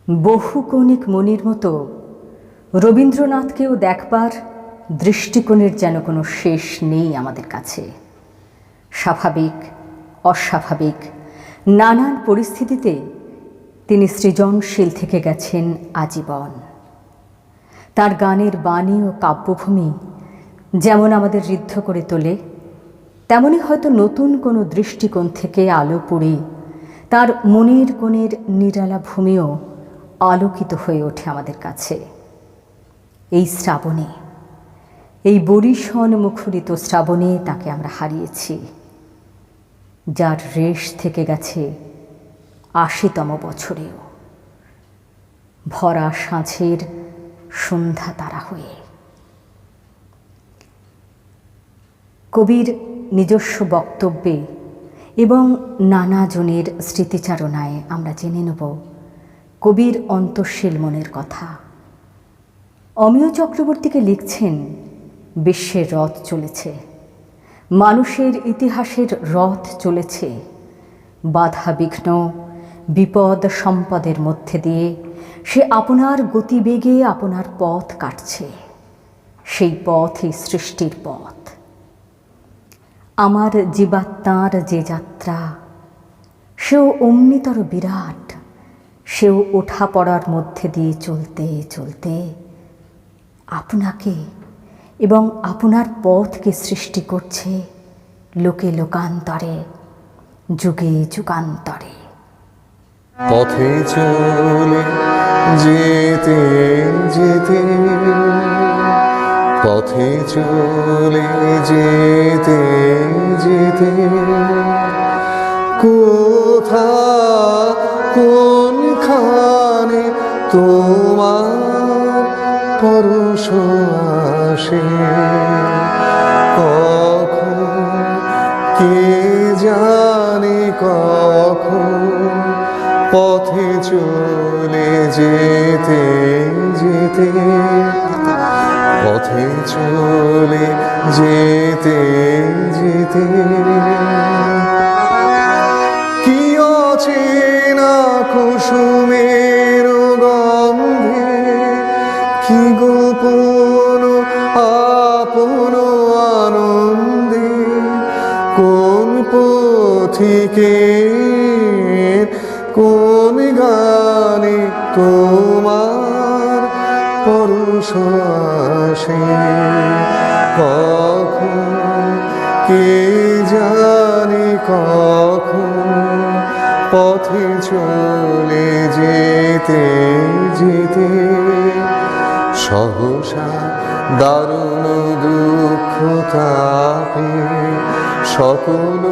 বহু কৌণিক মণির মতো রবীন্দ্রনাথকেও দেখবার দৃষ্টিকোণের যেন কোনো শেষ নেই আমাদের কাছে। স্বাভাবিক, অস্বাভাবিক নানান পরিস্থিতিতে তিনি সৃজনশীল থেকে গেছেন আজীবন। তার গানের বাণী ও কাব্যভূমি যেমন আমাদের ঋদ্ধ করে তোলে, তেমনি হয়তো নতুন কোনো দৃষ্টিকোণ থেকে আলো পড়ে তার মনের কোণের নিরালা ভূমিও আলোকিত হয়ে ওঠে আমাদের কাছে। এই শ্রাবণে, এই বরিশন মুখরিত শ্রাবণে তাকে আমরা হারিয়েছি, যার রেশ থেকে গেছে ৮০তম বছরেও, ভরা সাঁঝের সন্ধ্যা তারা হয়ে। কবির নিজস্ব বক্তব্যে এবং নানাজনের স্মৃতিচারণায় আমরা জেনে নেব কবির অন্তঃশীল মনের কথা। অমিয় চক্রবর্তীকে লিখছেন, বিশ্বের রথ চলেছে, মানুষের ইতিহাসের রথ চলেছে, বাধা বিঘ্ন বিপদ সম্পদের মধ্যে দিয়ে সে আপনার গতিবেগে আপনার পথ কাটছে। সেই পথই সৃষ্টির পথ। আমার জীবাত্মার যে যাত্রা, সেও অমনিতর বিরাট, সেও ওঠা পড়ার মধ্যে দিয়ে চলতে চলতে আপনাকে এবং আপনার পথকে সৃষ্টি করছে লোকে লোকান্তরে, যুগে যুগান্তরে। পথে চলে যেতে যেতে, পথে চলে যেতে যেতে, কোথা কোনখানে তোমার পরশ আসে, কখন কে জানে কখন পথে চলে যেতে যেতে, পথে চলে যেতে যেতে, কি অচেনা কুসুমের গন্ধে, কি গোপন আপন আনন্দে, কোন পথিকে কোন গানে তোমার পরশ আসে, কখন কে জানে কখন পথে চলে যেতে যেতে, সহসা দারুণ দুঃখ তাপে সকল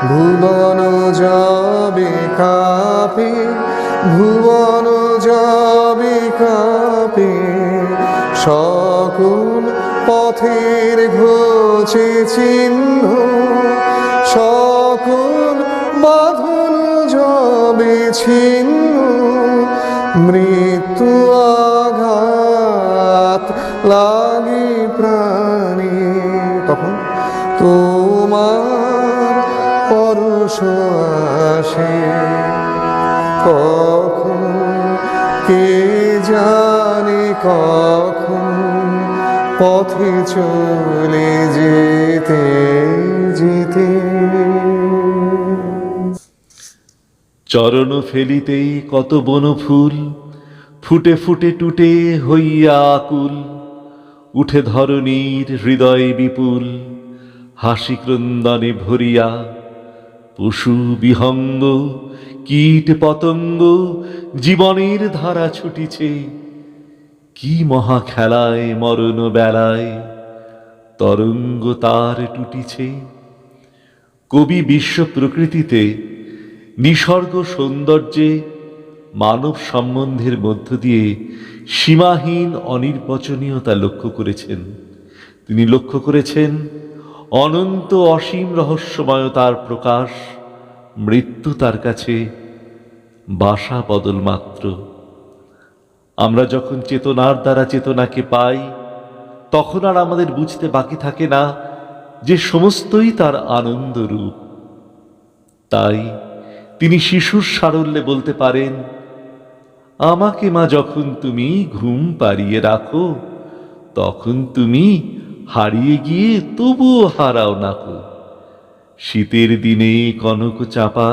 ভুবন যাবে কাঁপে, ভুবন যাবে কাঁপে, সকল পথের ঘোচে চিহ্ন, সকল বাঁধন যাবে ছিন্ন, মৃত্যু আঘাত লাগে প্রাণে, তখন তোমার পরশ আসে, কখন কে জানে কখন পথে চলে যেতে যেতে। চরণ ফেলিতেই কত বনফুল ফুটে ফুটে টুটে হইয়া আকুল, উঠে ধরণীর হৃদয় বিপুল হাসি ক্রন্দনে ভরিয়া, পশু বিহঙ্গ কীট পতঙ্গ জীবনের ধারা ছুটিছে, কি মহা খেলায় মরণ বেলায় তরঙ্গ তার টুটিছে। কবি বিশ্ব প্রকৃতিতে নিসর্গ সৌন্দর্যে মানব সম্বন্ধের মধ্য দিয়ে সীমাহীন অনির্বচনীয়তা লক্ষ্য করেছেন। তিনি লক্ষ্য করেছেন অনন্ত অসীম রহস্যময়তার প্রকাশ, মৃত্যু তার কাছে বাসা বদল মাত্র। আমরা যখন চেতনার দ্বারা চেতনাকে পাই, তখন আর আমাদের বুঝতে বাকি থাকে না যে সমস্তই তার আনন্দ রূপ। তাই তিনি শিশুর সারল্যে বলতে পারেন, আমাকে মা যখন তুমি ঘুম পাড়িয়ে রাখো, তখন তুমি হারিয়ে গিয়ে তবুও হারাও নাকো। শীতের দিনে কনক চাপা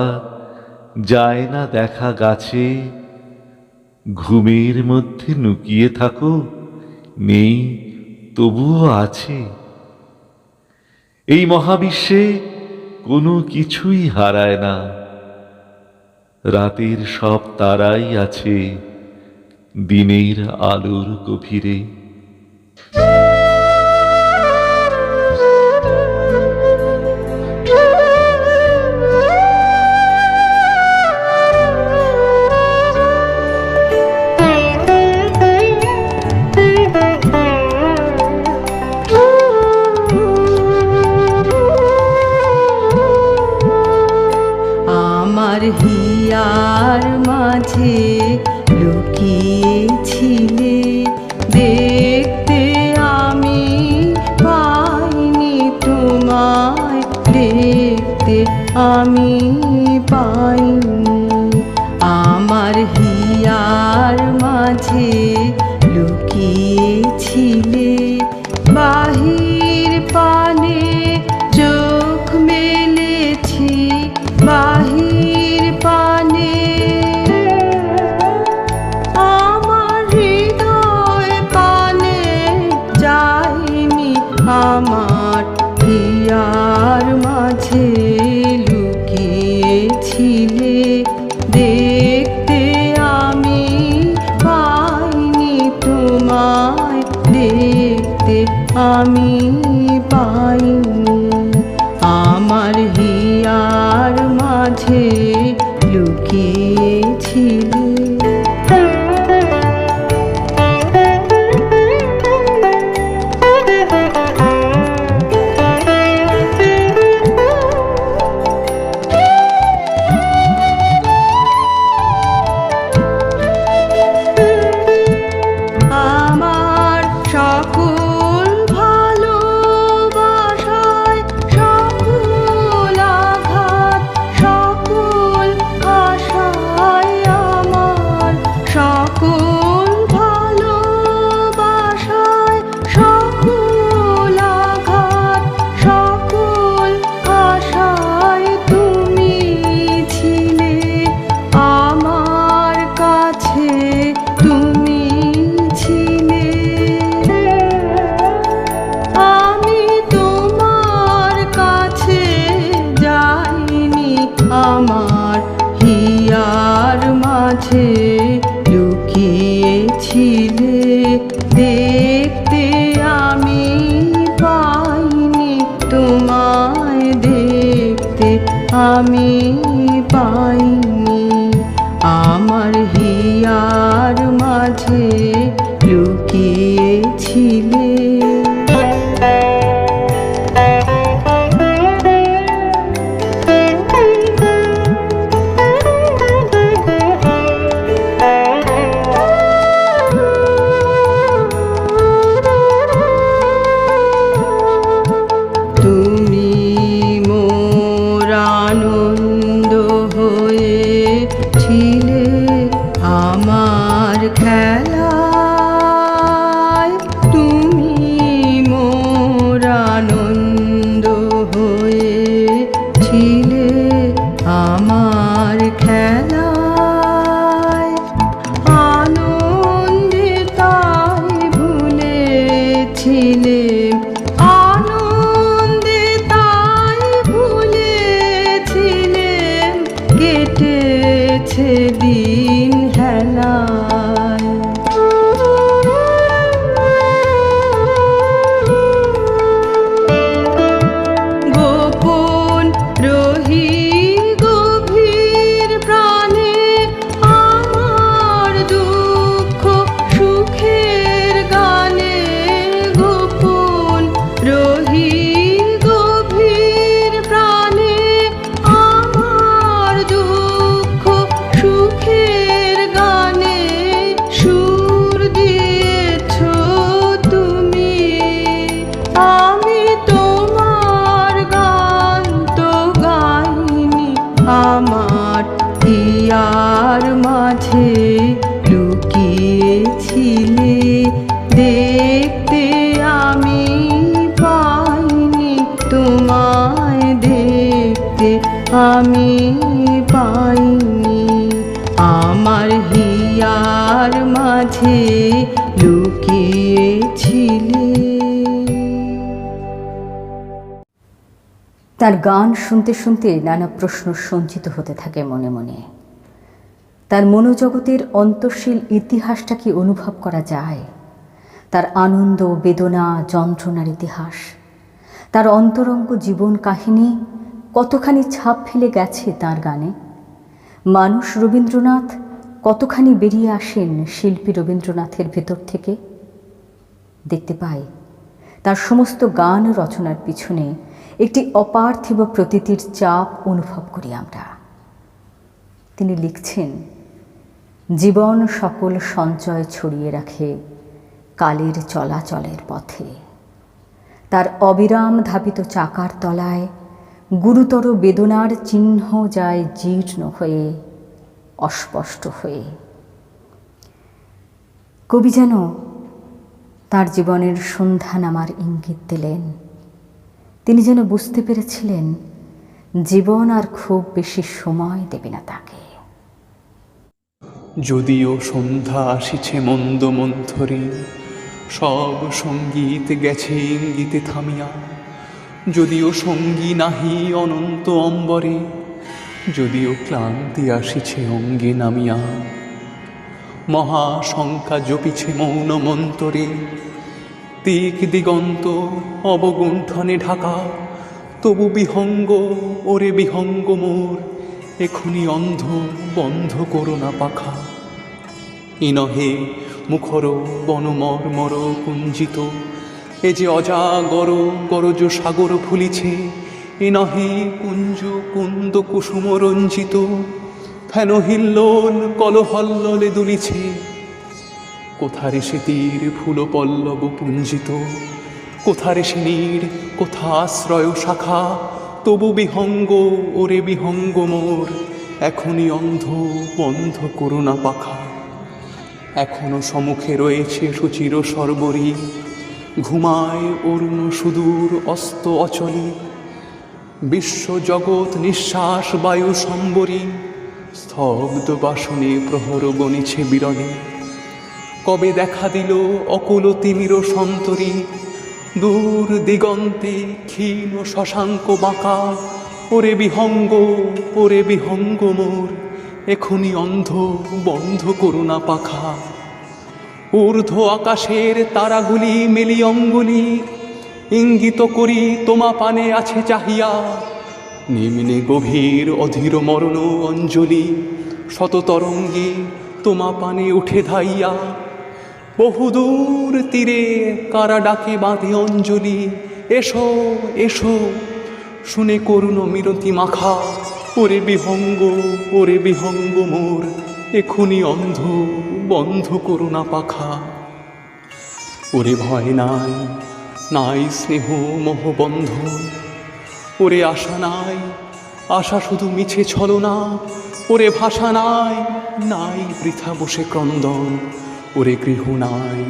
যায় না দেখা গাছে, ঘুমের মধ্যে লুকিয়ে থাকো, নেই তবুও আছে। এই মহাবিশ্বে কোনো কিছুই হারায় না, রাতের সব তারাই আছে দিনের আলোর গভীরে। আমার হিয়ার মাঝে লুকিয়েছিলে, দেখতে আমি পাইনি তোমায়, দেখতে আমি পাইনি। আমার হিয়ার মাঝে লুকিয়েছিলে, বাহির পানে চোখ মেলেছি, বাহির পানে আমার হৃদয় পানে যায়নি। আমার হিয়ার মাঝে লুকিয়েছিলে, দেখতে আমি পাইনি তোমায়, দেখতে আমি পাইনি। আমার হিয়ার মাঝে লুকিয়েছিলে। আমার সকল ভালোবাসায়, সকল আঘাত, সকল আশায়, আমার সকল ভালোবাসায়, সকল আঘাত, সকল আশায় তুমি ছিলে আমার কাছে, তুমি ছিলে। আমি তোমার কাছে যাইনি, আমার হিয়ার মাঝে লুকিয়েছিলে, দেখতে আমি পাইনি তোমায়, দেখতে আমি পাইনি। আমার হিয়ার মাঝে লুকিয়েছিলে। তুমি মোর আনন্দ হয়েছিলে, আমার খেলায় তুমি মোর আনন্দ হয়েছিলে, আমার খেলায়। আনন্দে তাই ভুলেছিলে, আনন্দে তাই ভুলেছিলে, কেটেছে দিন হেলায়। গোপন রহি গভীর প্রাণে, আমার দুঃখ সুখের গানে, গোপন দেখতে আমি পাইনি, তোমায় দেখতে আমি পাইনি। আমার হিয়ার মাঝে লুকিয়েছিলে। তার গান শুনতে শুনতে নানা প্রশ্ন সঞ্চিত হতে থাকে মনে মনে। তার মনোজগতের অন্তঃশীল ইতিহাসটা কি অনুভব করা যায়? তার আনন্দ, বেদনা, যন্ত্রণার ইতিহাস, তার অন্তরঙ্গ জীবন কাহিনী কতখানি ছাপ ফেলে গেছে তার গানে। মানুষ রবীন্দ্রনাথ কতখানি বেরিয়ে আসেন শিল্পী রবীন্দ্রনাথের ভেতর থেকে। দেখতে পাই তার সমস্ত গান রচনার পিছনে একটি অপার্থিব প্রতীতির চাপ অনুভব করি আমরা। তিনি লিখছেন, জীবন সকল সঞ্চয় ছড়িয়ে রাখে কালের চলাচলের পথে। তার অবিরাম ধাবিত চাকার তলায় গুরুতর বেদনার চিহ্ন যায় জীর্ণ হয়ে, অস্পষ্ট হয়ে। কবি যেন তার জীবনের সন্ধ্যা নামার ইঙ্গিত দিলেন। তিনি যেন বুঝতে পেরেছিলেন জীবন আর খুব বেশি সময় দেবে না তাকে। যদিও সন্ধ্যা আসিছে মন্দ মন্থরে, সব সঙ্গীত গেছে ইঙ্গিতে থামিয়া। যদিও সঙ্গী নাহি অনন্ত অম্বরে, যদিও ক্লান্তি আসিছে অঙ্গে নামিয়া। মহাশঙ্কা জপিছে মৌন মন্তরে, দিক দিগন্ত অবগুণ্ঠনে ঢাকা। তবু বিহঙ্গ, ওরে বিহঙ্গ মোর, এখনি অন্ধ, বন্ধ করো না পাখা। ইনহে মুখর বনমর্মর কুঞ্জিত, এ যে অজাগর গরজ সাগর ফুলিছে। এ নহে কুঞ্জ কুন্দ কুসুম রঞ্জিত, ফেন হিল্লোল কলহল্লোলে দুলিছে। কোথারে সে তীর ফুল পল্লব পুঞ্জিত, কোথারে সে নীড়, কোথা আশ্রয় শাখা। তবু বিহঙ্গ, ওরে বিহঙ্গ মোর, এখনই অন্ধ, বন্ধ করো না পাখা। এখনো সম্মুখে রয়েছে সুচির সর্বরী, ঘুমায় অরুণ সুদূর অস্ত অচলে। বিশ্ব জগৎ নিঃশ্বাস বায়ু সম্বরী, স্তব্ধ বাসনে প্রহর গণিছে বিরলে। কবে দেখা দিল অকুল তিমির সন্তরী, দূর দিগন্তে ক্ষীণ শশাঙ্ক বাঁকা। ওরে বিহঙ্গ, ওরে বিহঙ্গ মোর, এখনি অন্ধ, বন্ধ করো না পাখা। ঊর্ধ্ব আকাশের তারাগুলি মেলি অঙ্গুলি, ইঙ্গিত করি তোমা পানে আছে চাহিয়া। নিম্নে গভীর অধীর মরণ অঞ্জলি, শত তরঙ্গে তোমা পানে উঠে ধাইয়া। বহুদূর তীরে কারা ডাকে বাঁধে অঞ্জলি, এসো এসো শুনে করুণ মিনতি মাখা। ওরে বিহঙ্গ, ওরে বিহঙ্গ মোর, এখনি অন্ধ, বন্ধ করো না পাখা। ওরে ভয় নাই, নাই স্নেহ মোহ বন্ধন। ওরে আশা নাই, আশা শুধু মিছে ছলনা। ওরে ভাষা নাই, নাই বৃথা বসে ক্রন্দন। ওরে গৃহ নাই,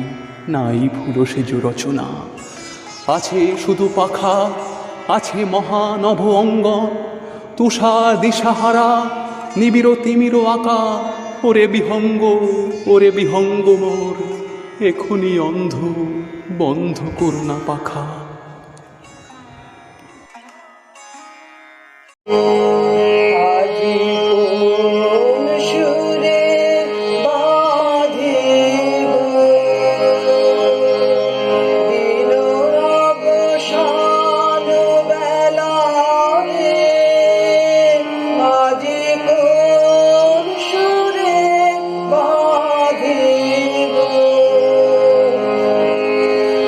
নাই ফুল সেজ রচনা। আছে শুধু পাখা, আছে মহানভ অঙ্গন। তুষার দিশাহারা, নিবিড় তিমির আঁকা। ওরে বিহঙ্গ, ওরে বিহঙ্গ মোর, এখনি অন্ধ, বন্ধ করো না পাখা। আজি কোন সুরে বাঁধিব দিন অবসান বেলায়। আজি কোন সুরে বাঁধিব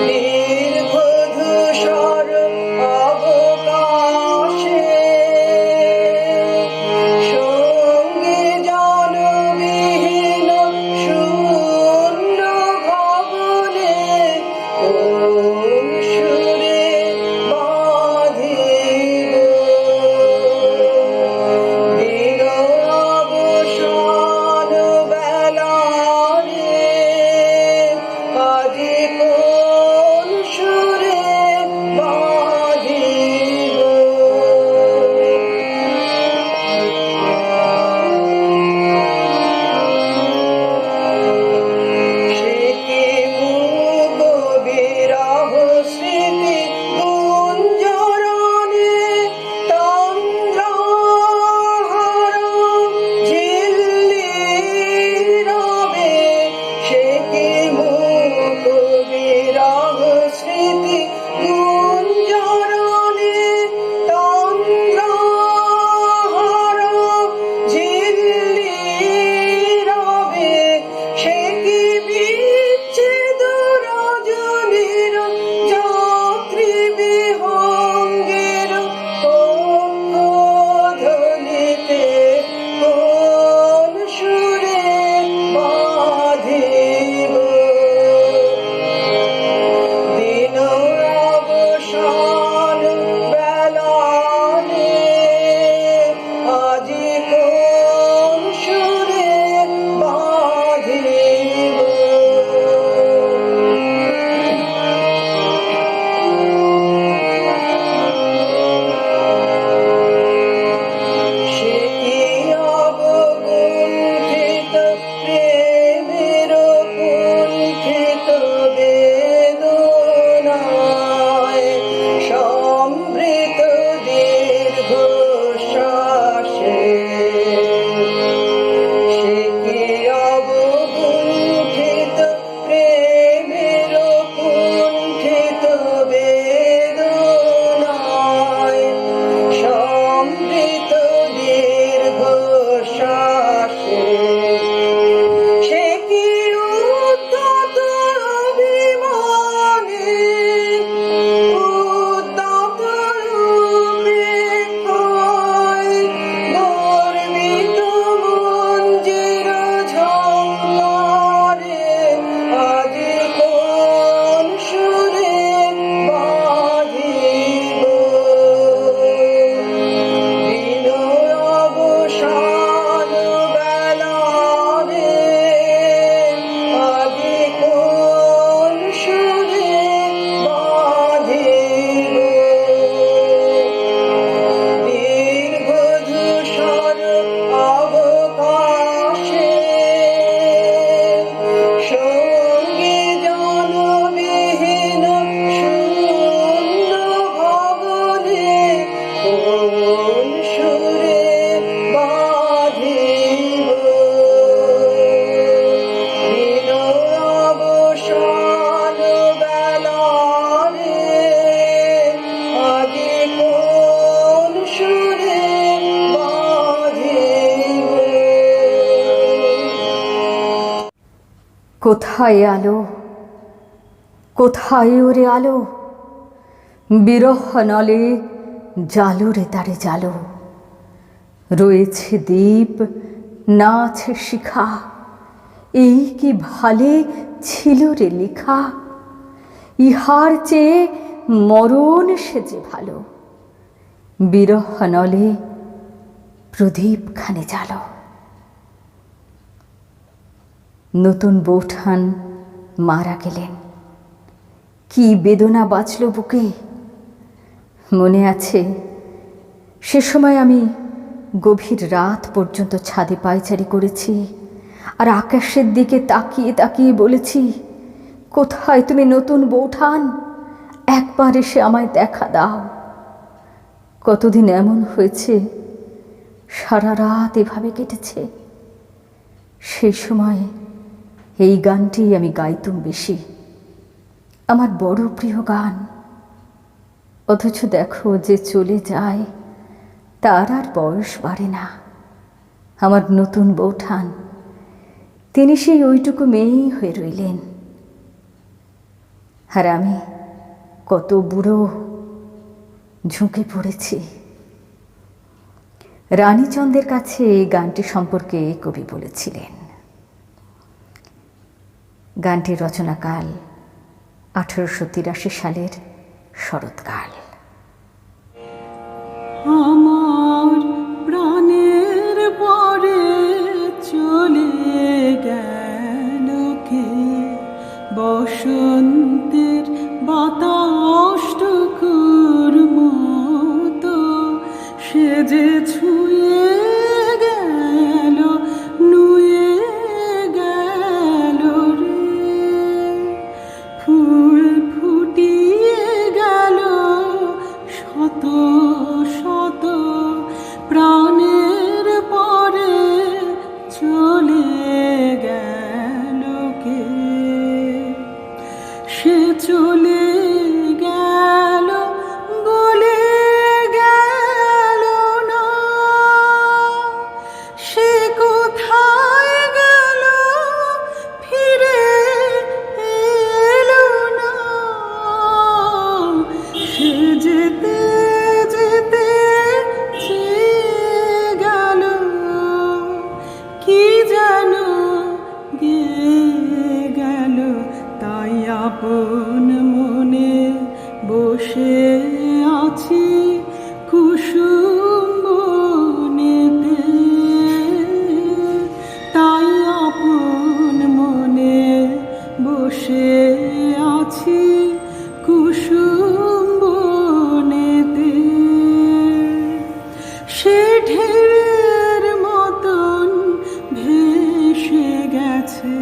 দীর্ঘ ধূসর অবকাশে। কোথায় আলো, কোথায় ওরে আলো, বিরহ নলে জালো রে তারে জালো। রয়েছে দ্বীপ, না আছে শিখা, এই কি ভালে ছিল রে লেখা। ইহার চেয়ে মরণ সেজে ভালো, বিরহ নলে প্রদীপ খানে জালো। নতুন বৌঠান মারা গেলেন, কি বেদনা বাঁচল বুকে। মনে আছে সে সময় আমি গভীর রাত পর্যন্ত ছাদে পায়চারি করেছি, আর আকাশের দিকে তাকিয়ে তাকিয়ে বলেছি, কোথায় তুমি নতুন বৌঠান, একবার এসে আমায় দেখা দাও। কতদিন এমন হয়েছে, সারা রাত এভাবে কেটেছে। সেই সময় এই গানটি আমি গাইতুম বেশি, আমার বড় প্রিয় গান। অথচ দেখো যে চলে যায় তার আর বয়স বাড়ে না। আমার নতুন বৌঠান, তিনি সেই ওইটুকু মেয়েই হয়ে রইলেন। আর আমি কত বুড়ো, ঝুঁকে পড়েছি। রানীচন্দ্রের কাছে এই গানটি সম্পর্কে কবি বলেছিলেন, গানটির রচনাকাল 1883 সালের শরৎকাল। আমার প্রাণের পরে চলে গেল কে, বসন্তের বাতাসটুকুর মতো সে যে ছুঁয়ে গেল, নুয়ে গেল রে। ফুল ফুটিয়ে গেল শত শত, প্রাণের পরে চলে গেল কে। সে চলে গেল বলে গেল না, সে কোথায় গেল ফিরে এলো না। সে যেতে যেতে চেয়ে গেল, কি যেন গেয়ে গেল। তাই আপন মনে বসে আছি কুসুম বনেতে। তাই আপন মনে বসে আছি কুসুম বনেতে। সে ঢেউয়ের মতন ভেসে গেছে,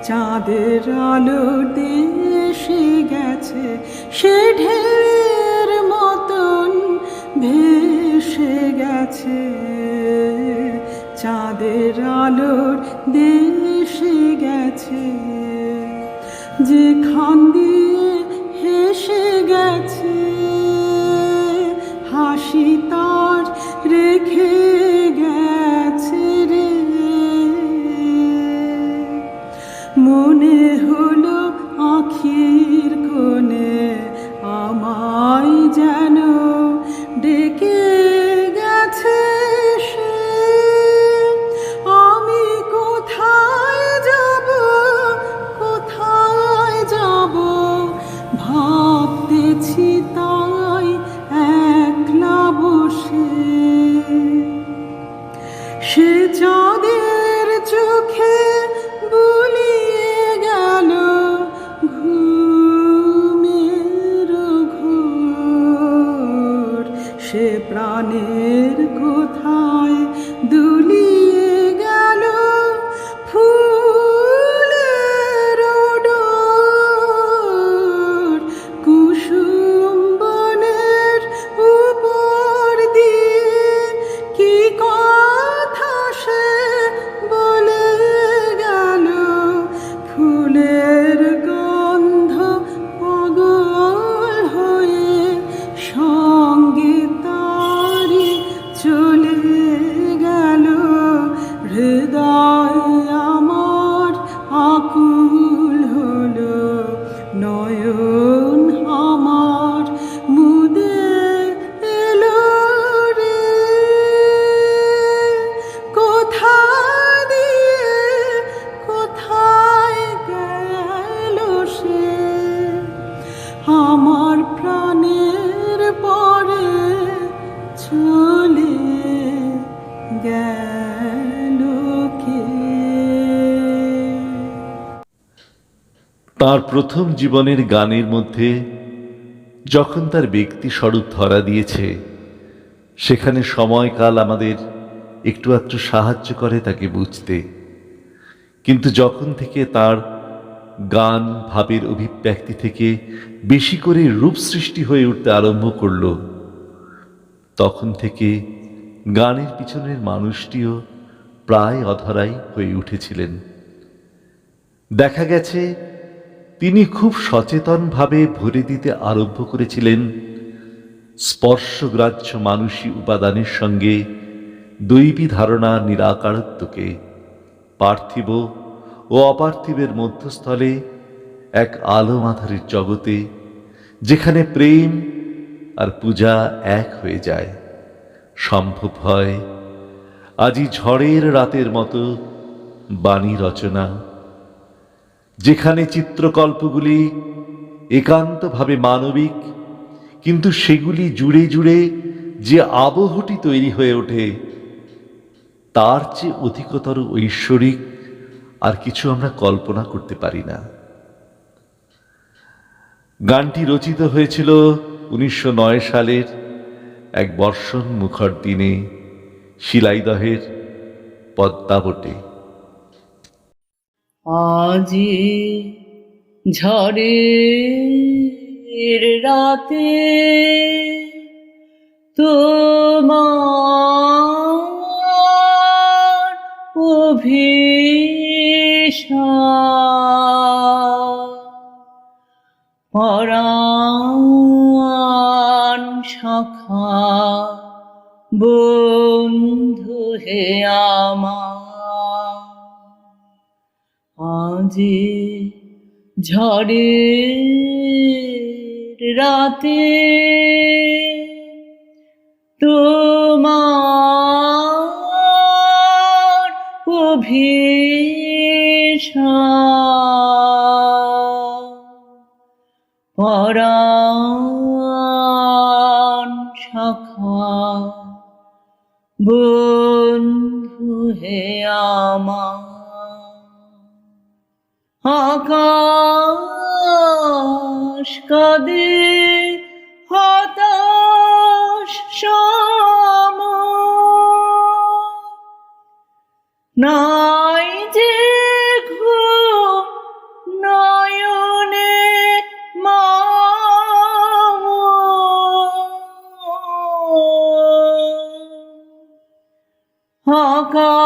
চাঁদের আলো দেশে গেছে। সে ঢেউয়ের মতন ভেসে গেছে, চাঁদের আলোর দেশে গেছে। যেখান দিয়ে হেসে গেছে, হাসি তার রেখে গেছে রে। মনে হলো আখির কোণে আমায় যেন ডেকে গেছে সে। আমি কোথায় যাব, কোথায় যাব ভাবতেছি তাই একলা বসে। সে চাঁদের চোখে বুলিয়ে গেল ঘুমের ঘোর। সে প্রাণের কোথায় দুলিয়ে গেল ফুলের ডোর। কুসুম বনের উপর দিয়ে কি কথা সে বলে গেল। ফুলের গন্ধ পাগল হয়ে সঙ্গে তারি নয়ন আমার মুদে এলো রে, কোথা দিয়ে কোথায় গেল সে, আমার প্রাণের পরে চলে গেল কে। তার প্রথম জীবনের গানের মধ্যে যখন তার ব্যক্তি স্বরূপ ধরা দিয়েছে, সেখানে সময়কাল আমাদের একটু আধটু সাহায্য করে তাকে বুঝতে। কিন্তু যখন থেকে তার গান ভাবের অভিব্যক্তি থেকে বেশি করে রূপ সৃষ্টি হয়ে উঠতে আরম্ভ করল, তখন থেকে গানের পিছনের মানুষটিও প্রায় অধরাই হয়ে উঠেছিলেন। দেখা গেছে তিনি খুব সচেতনভাবে ভরে দিতে আরম্ভ করেছিলেন স্পর্শগ্রাহ্য মানসী উপাদানের সঙ্গে দৈবী ধারণা নিরাকারত্বকে, পার্থিব ও অপার্থিবের মধ্যস্থলে এক আলো আঁধারের জগতে, যেখানে প্রেম আর পূজা এক হয়ে যায়, সম্ভব হয় আজি ঝড়ের রাতের মতো বাণী রচনা, যেখানে চিত্রকল্পগুলি একান্তভাবে মানবিক, কিন্তু সেগুলি জুড়ে জুড়ে যে আবহটি তৈরি হয়ে ওঠে, তার চেয়ে অধিকতর ঐশ্বরিক আর কিছু আমরা কল্পনা করতে পারি না। গানটি রচিত হয়েছিল 1909 সালের এক বর্ষণ মুখর দিনে শিলাইদহের পদ্মাবটে। আজি ঝড়ের রাতে তোমার অভিশাপ, পরাণ সখা বন্ধু হে আমার, আজি ঝড়ের রাতে তোমার অভিশাপ, পরাণ সখা বন্ধু হে আমার, আকাশ কাঁদে হতাশ সম, নাই যে ঘুম নয়নে মাম, আকাশ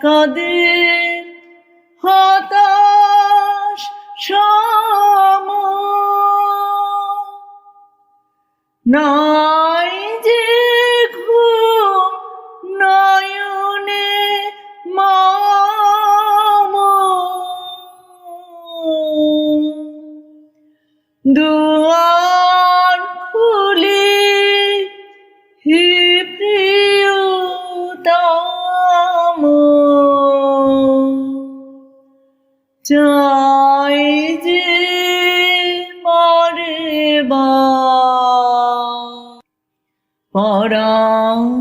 কাঁদে হতাশ সম, নাই যে ঘুম নয়নে মাম, দুয়ার খুলি হি প্রিয়তম, চাই যে পারে বা, পরাণ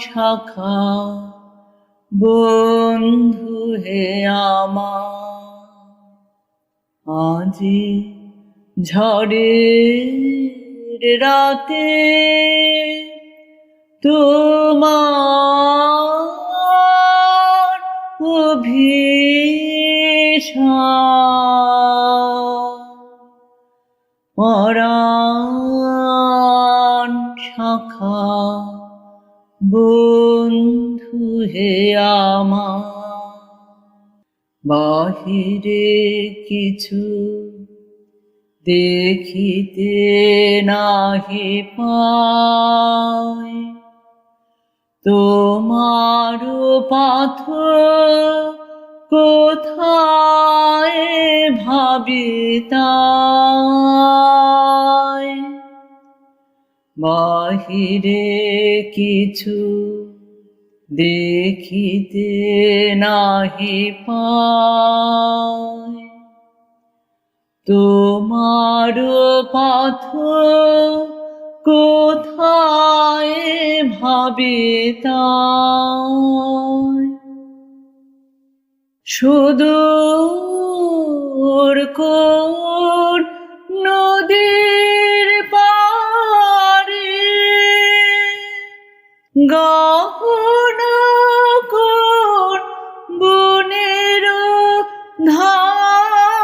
শাখা বন্ধু হে আমার, আজি ঝড়ের রাতে তোমার অভিশাপ, পরাণ শাখা বন্ধু হে আমার, বাহিরে কিছু দেখিতে নাহি পাই, তোমার পাথর কোথায় ভাবি তাই, বাহিরে কিছু দেখিতে নাহি পাই, তোমার পথ কোথায় ভাবি তাই, সুদূর কোন নদীর পারে, গহন কোন বনের ধারে,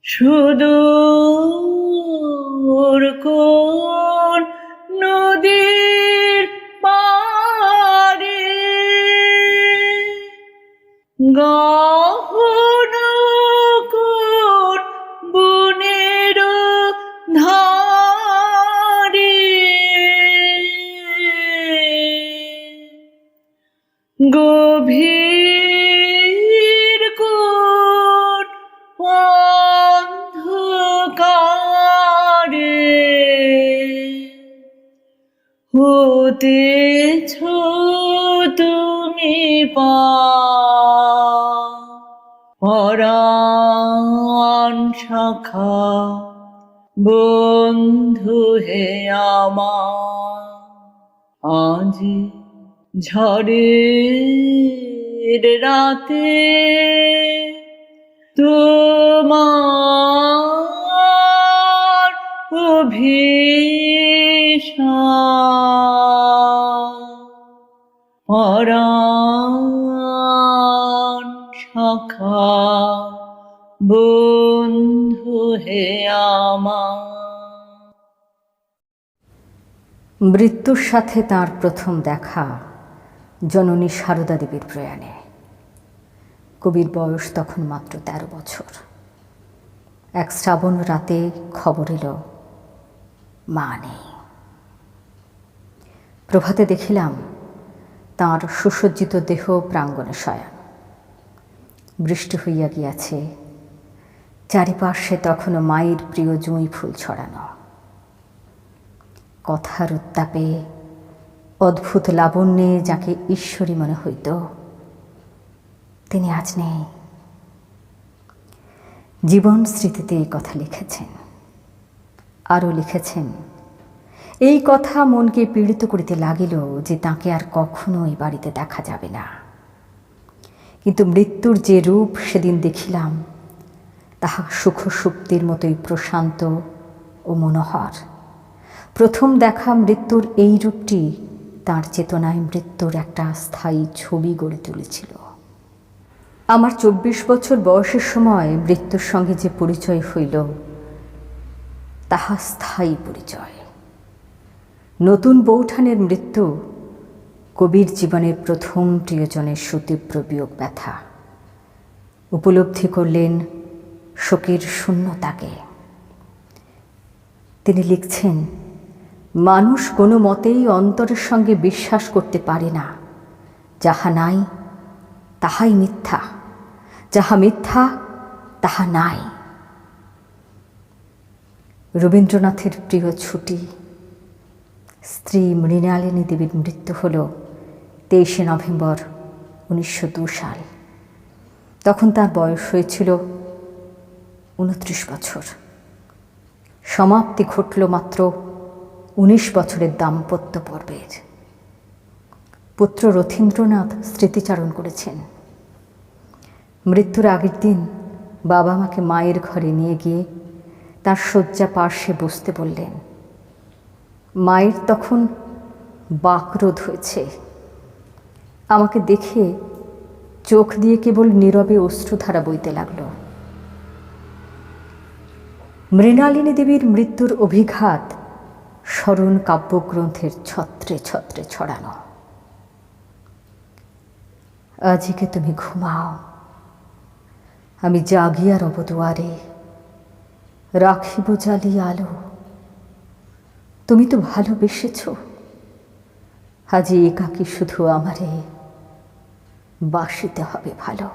সুদূর কোন নদীর পারে, গহন কোন বনের ধারে, গভীর কোন অন্ধকারে হতেছ তুমি পরাণ সখা, বন্ধু হে আমার, আজি ঝড়ের রাতে তোমার অভিশাপ, পরাণ সখা, বন্ধু হে আমার। মৃত্যুর সাথে তার প্রথম দেখা জননী সারদা দেবীর প্রয়াণে। কবির বয়স তখন মাত্র 13 বছর। এক শ্রাবণ রাতে খবর এলো মা নেই। প্রভাতে দেখিলাম তাঁর সুসজ্জিত দেহ প্রাঙ্গণে শয়ান। বৃষ্টি হইয়া গিয়াছে, চারিপাশে তখনও মায়ের প্রিয় জুঁই ফুল ছড়ানো। কথার উত্তাপে, অদ্ভুত লাবণ্যে যাকে ঈশ্বরী মনে হইত, তিনি আজ নেই। জীবন স্মৃতিতে এই কথা লিখেছেন। আরও লিখেছেন, এই কথা মনকে পীড়িত করিতে লাগিল যে তাকে আর কখনো এই বাড়িতে দেখা যাবে না। কিন্তু মৃত্যুর যে রূপ সেদিন দেখিলাম, তাহা সুখসুপ্তির মতোই প্রশান্ত ও মনোহর। প্রথম দেখা মৃত্যুর এই রূপটি তাঁর চেতনায় মৃত্যুর একটা স্থায়ী ছবি গড়ে তুলেছিল। আমার 24 বছর বয়সের সময় মৃত্যুর সঙ্গে যে পরিচয় হইল, তাহা স্থায়ী পরিচয়। নতুন বৌঠানের মৃত্যু কবির জীবনের প্রথম প্রিয়জনের সুতীব্র বিয়োগ ব্যথা। উপলব্ধি করলেন শোকের শূন্যতাকে। তিনি লিখছেন, মানুষ কোনো মতেই অন্তরের সঙ্গে বিশ্বাস করতে পারে না। যাহা নাই তাহাই মিথ্যা, যাহা মিথ্যা তাহা নাই। রবীন্দ্রনাথের প্রিয় ছুটি, স্ত্রী মৃণালিনী দেবীর মৃত্যু হল 23 নভেম্বর 1902 সাল। তখন তার বয়স হয়েছিল 29 বছর। সমাপ্তি ঘটল মাত্র 19 বছরের দাম্পত্য পর্বের। পুত্র রথীন্দ্রনাথ স্মৃতিচারণ করেছেন, মৃত্যুর আগের দিন বাবা মাকে মায়ের ঘরে নিয়ে গিয়ে তার শয্যা পার্শ্বে বসতে বললেন। মায়ের তখন বাকরোধ হয়েছে। আমাকে দেখে চোখ দিয়ে কেবল নীরবে অশ্রুধারা বইতে লাগল। মৃণালিনী দেবীর মৃত্যুর অভিঘাত স্মরণ কাব্যগ্রন্থের ছত্রে ছত্রে ছড়ানো। আজকে তুমি ঘুমাও, আমি জাগিয়া রব দুয়ারে, রাখিব জ্বালিয়ে আলো। তুমি তো ভালোবেসেছ, আজ একাকী শুধু আমারে বাসিতে হবে ভালো।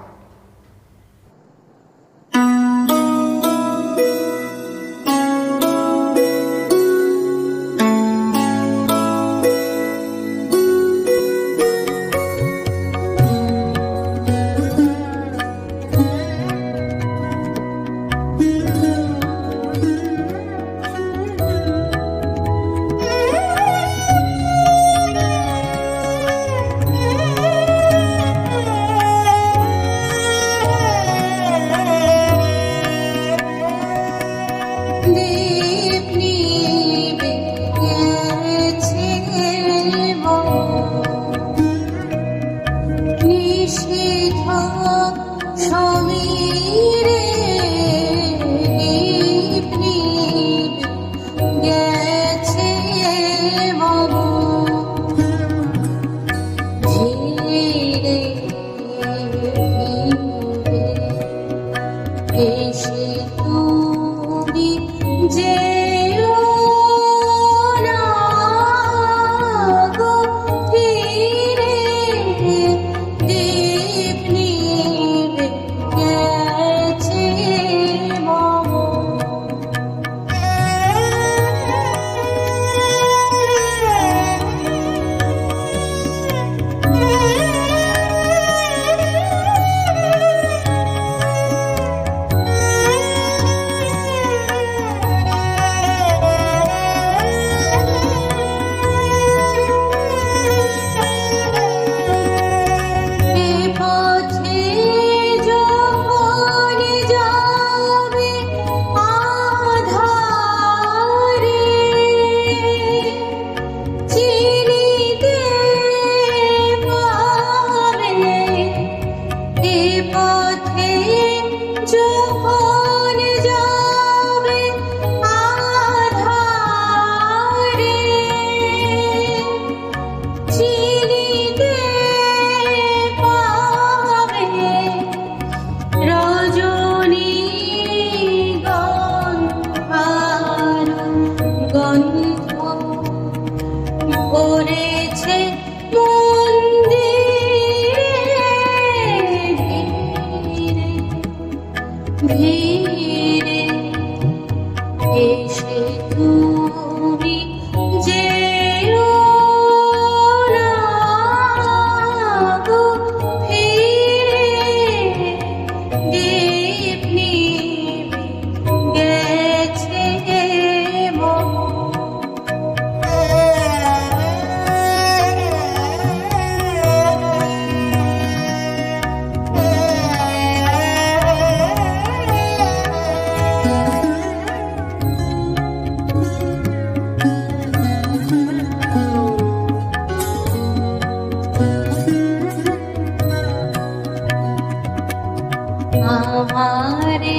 আমারে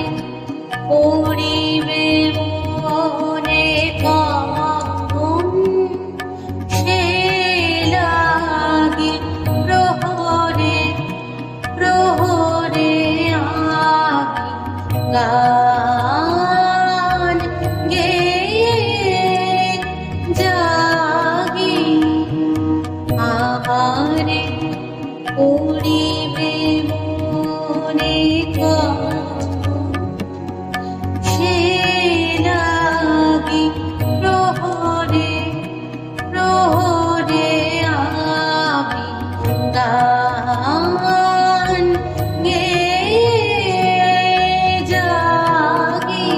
পড়িবে মনে কখন সে লাগি প্রহরে প্রহরে আঁকি গান গেয়ে জাগি আমারে পড়িবে মনে সে লাগি প্রহরে প্রহরে আমি গান গেয়ে জাগি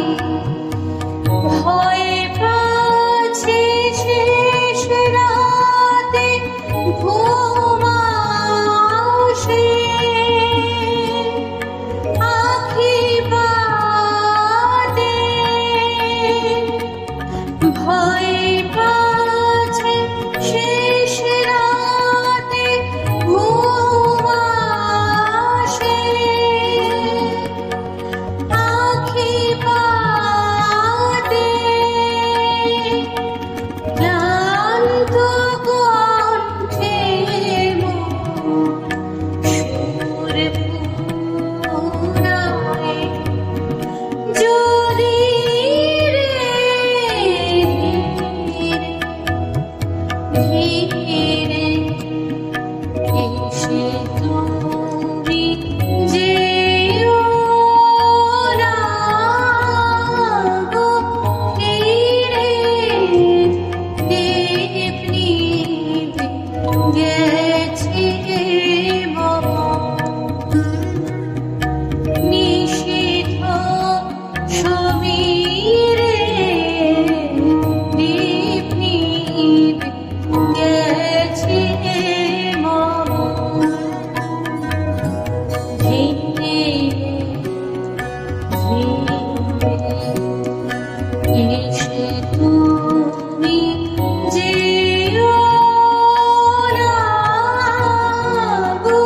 ভয় পাচ্ছি শেষ রাতে ঘুম আসে এসে তুমি যেও না গো ফিরে, দীপ নিভে গেছে নিষিদ্ধ সমীরে, দীপ নিভে গেছে ধীরে ধীরে এসে তুমি যেও না গো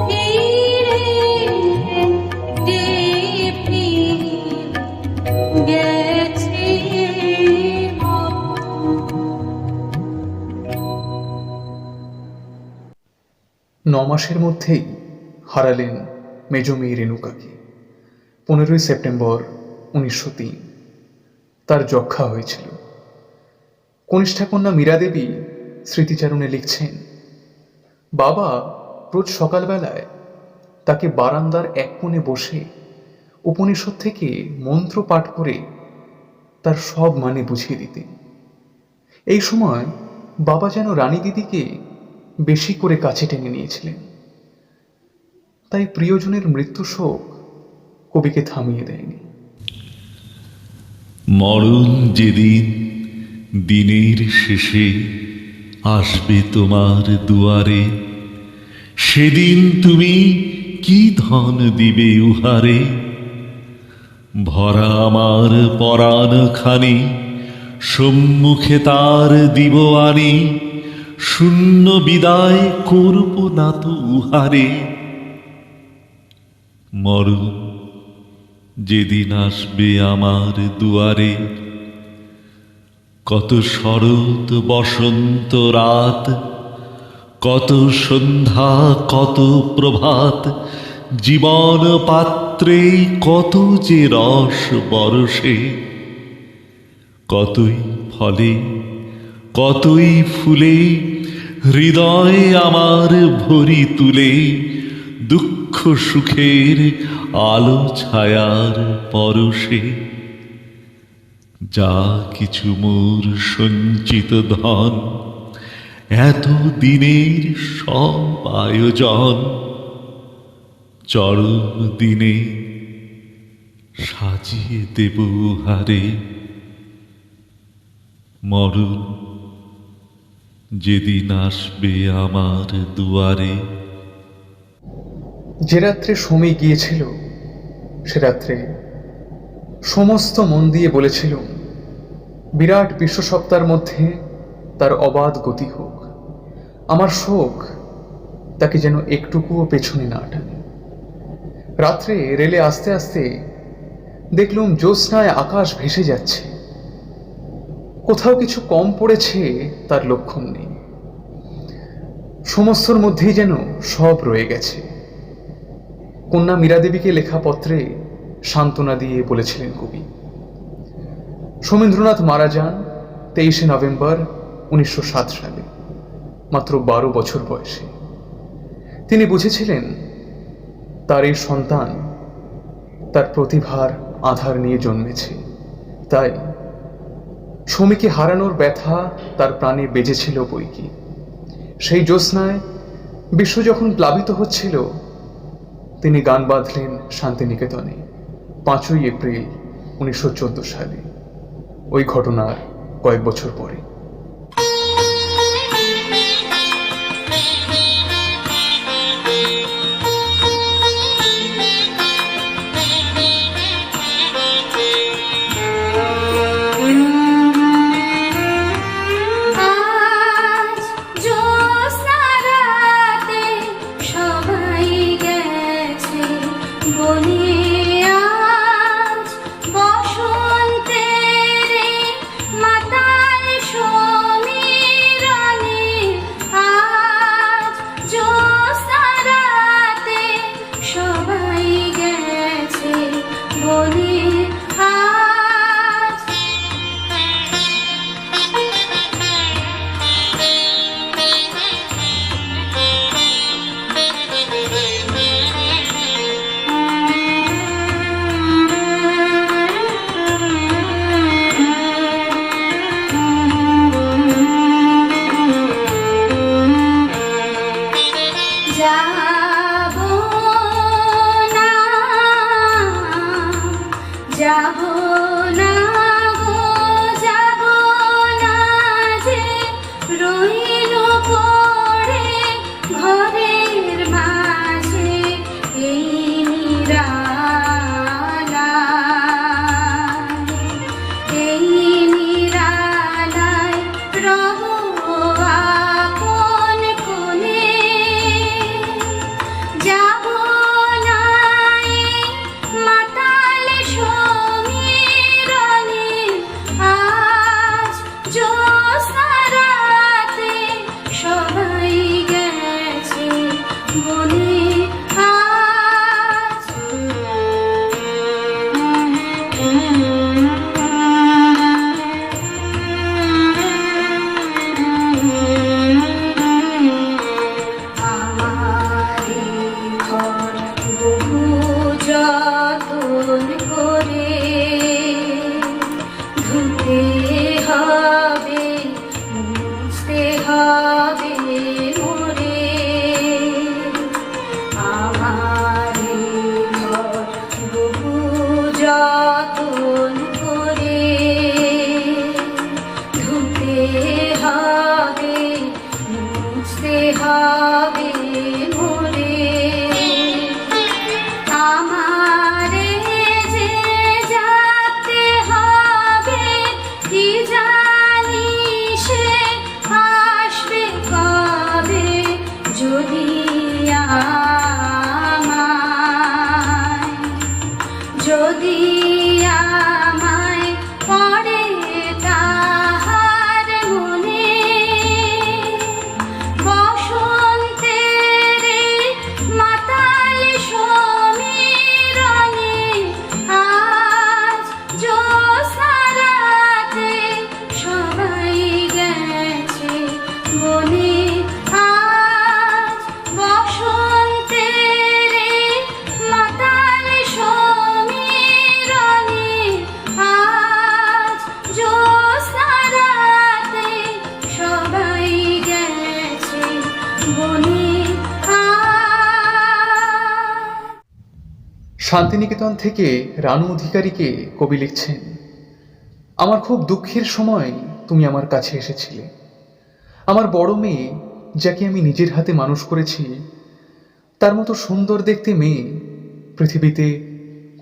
ফিরে, দীপ নিভে গেছে মাসের মধ্যেই হারালেন মেজ মেয়ে রেণুকাকে। 15ই সেপ্টেম্বর 1903 তার যক্ষা হয়েছিল। কনিষ্ঠা কন্যা মীরা দেবী স্মৃতিচারণে লিখছেন, বাবা রোজ সকালবেলায় তাকে বারান্দার এক কোণে বসে উপনিষদ থেকে মন্ত্র পাঠ করে তার সব মানে বুঝিয়ে দিতেন। এই সময় বাবা যেন রানী দিদিকে বেশি করে কাছে টেনে নিয়েছিলেন। তাই প্রিয়জনের মৃত্যু শোক কবিকে থামিয়ে দেয়নি। মরণ যেদিন দিনের শেষে আসবে তোমার দুয়ারে, সেদিন তুমি কি ধন দিবে উহারে? ভরা আমার পরাণ খানি সম্মুখে তার দিব আনি, শূন্য বিদায় করব না তো উহারে। মরণ যেদিন আসবে আমার দুয়ারে, কত শরৎ বসন্ত রাত, কত সন্ধ্যা কত প্রভাত, জীবন পাত্রে কত যে রস বরসে। কতই ফলে কতই ফুলে হৃদয় আমার ভরি তুলে, দুঃখ সুখের আলো ছায়ার পরশে। যা কিছু মোর সঞ্চিত ধন, এত দিনের সব আয়োজন, চরম দিনে সাজিয়ে দেব হারে। মরণ যেদিন আসবে আমার দুয়ারে। যে রাত্রে সময় গিয়েছিল সে রাত্রে সমস্ত মন দিয়ে বলেছিলুম, বিরাট বিশ্বসত্তার মধ্যে তার অবাধ গতি হোক। আমার শোক তাকে যেন একটুকুও পেছনে না টানে। রাত্রে রেলে আস্তে আস্তে দেখলুম জ্যোৎস্নায় আকাশ ভেসে যাচ্ছে। কোথাও কিছু কম পড়েছে তার লক্ষণ নেই। সমস্তর মধ্যেই যেন সব রয়ে গেছে। কন্যা মীরা দেবীকে লেখা পত্রে সান্ত্বনা দিয়ে বলেছিলেন কবি। সোমেন্দ্রনাথ মারা যান 23শে নভেম্বর 1907 সালে, মাত্র 12 বছর বয়সে। তিনি বুঝেছিলেন তার এই সন্তান তার প্রতিভার আধার নিয়ে জন্মেছে। তাই সমীকে হারানোর ব্যথা তার প্রাণে বেজেছিল বইকি। সেই জ্যোৎস্নায় বিশ্ব যখন প্লাবিত হচ্ছিল, তিনি গান বাঁধলেন শান্তিনিকেতনে 5ই এপ্রিল 1914 সালে, ওই ঘটনার কয়েক বছর পরে। আজ জ্যোৎস্না রাতে সবাই গেছে বনে, আজ বসন্তের মাতাল যাব না গো, যাব না যে রইল পড়ে ঘরের মাঝে এই নিরালায় রব আপন কোণে। যাব না এই মাতাল সমীরণে, আজ জ্যোৎস্না রাতে সবাই গেছে বনে। আজ আমারে ঘর বহু যতন করে ধুতে হবে, মুছতে হবে মোরে। আমারে ঘর বহু যতন করে ধুতে হবে, মুছতে হবে মোরে। আমারে যে যাতে হবে, কি জানি সে আসবে কবে। যদি আমায় পড়ে তাহার মনে, বসন্তের মাতাল সমীরণে, আজ জ্যোৎস্না রাতে সবাই গেছে বনে। আজ বসন্তের মাতাল সমীরণে, আজ জ্যোৎস্না রাতে সবাই গেছে বনে। শান্তিনিকেতন থেকে রানু অধিকারীকে কবি লিখছেন, আমার খুব দুঃখের সময় তুমি আমার কাছে এসেছিলে। আমার বড় মেয়ে, যাকে আমি নিজের হাতে মানুষ করেছি, তার মতো সুন্দর দেখতে মেয়ে পৃথিবীতে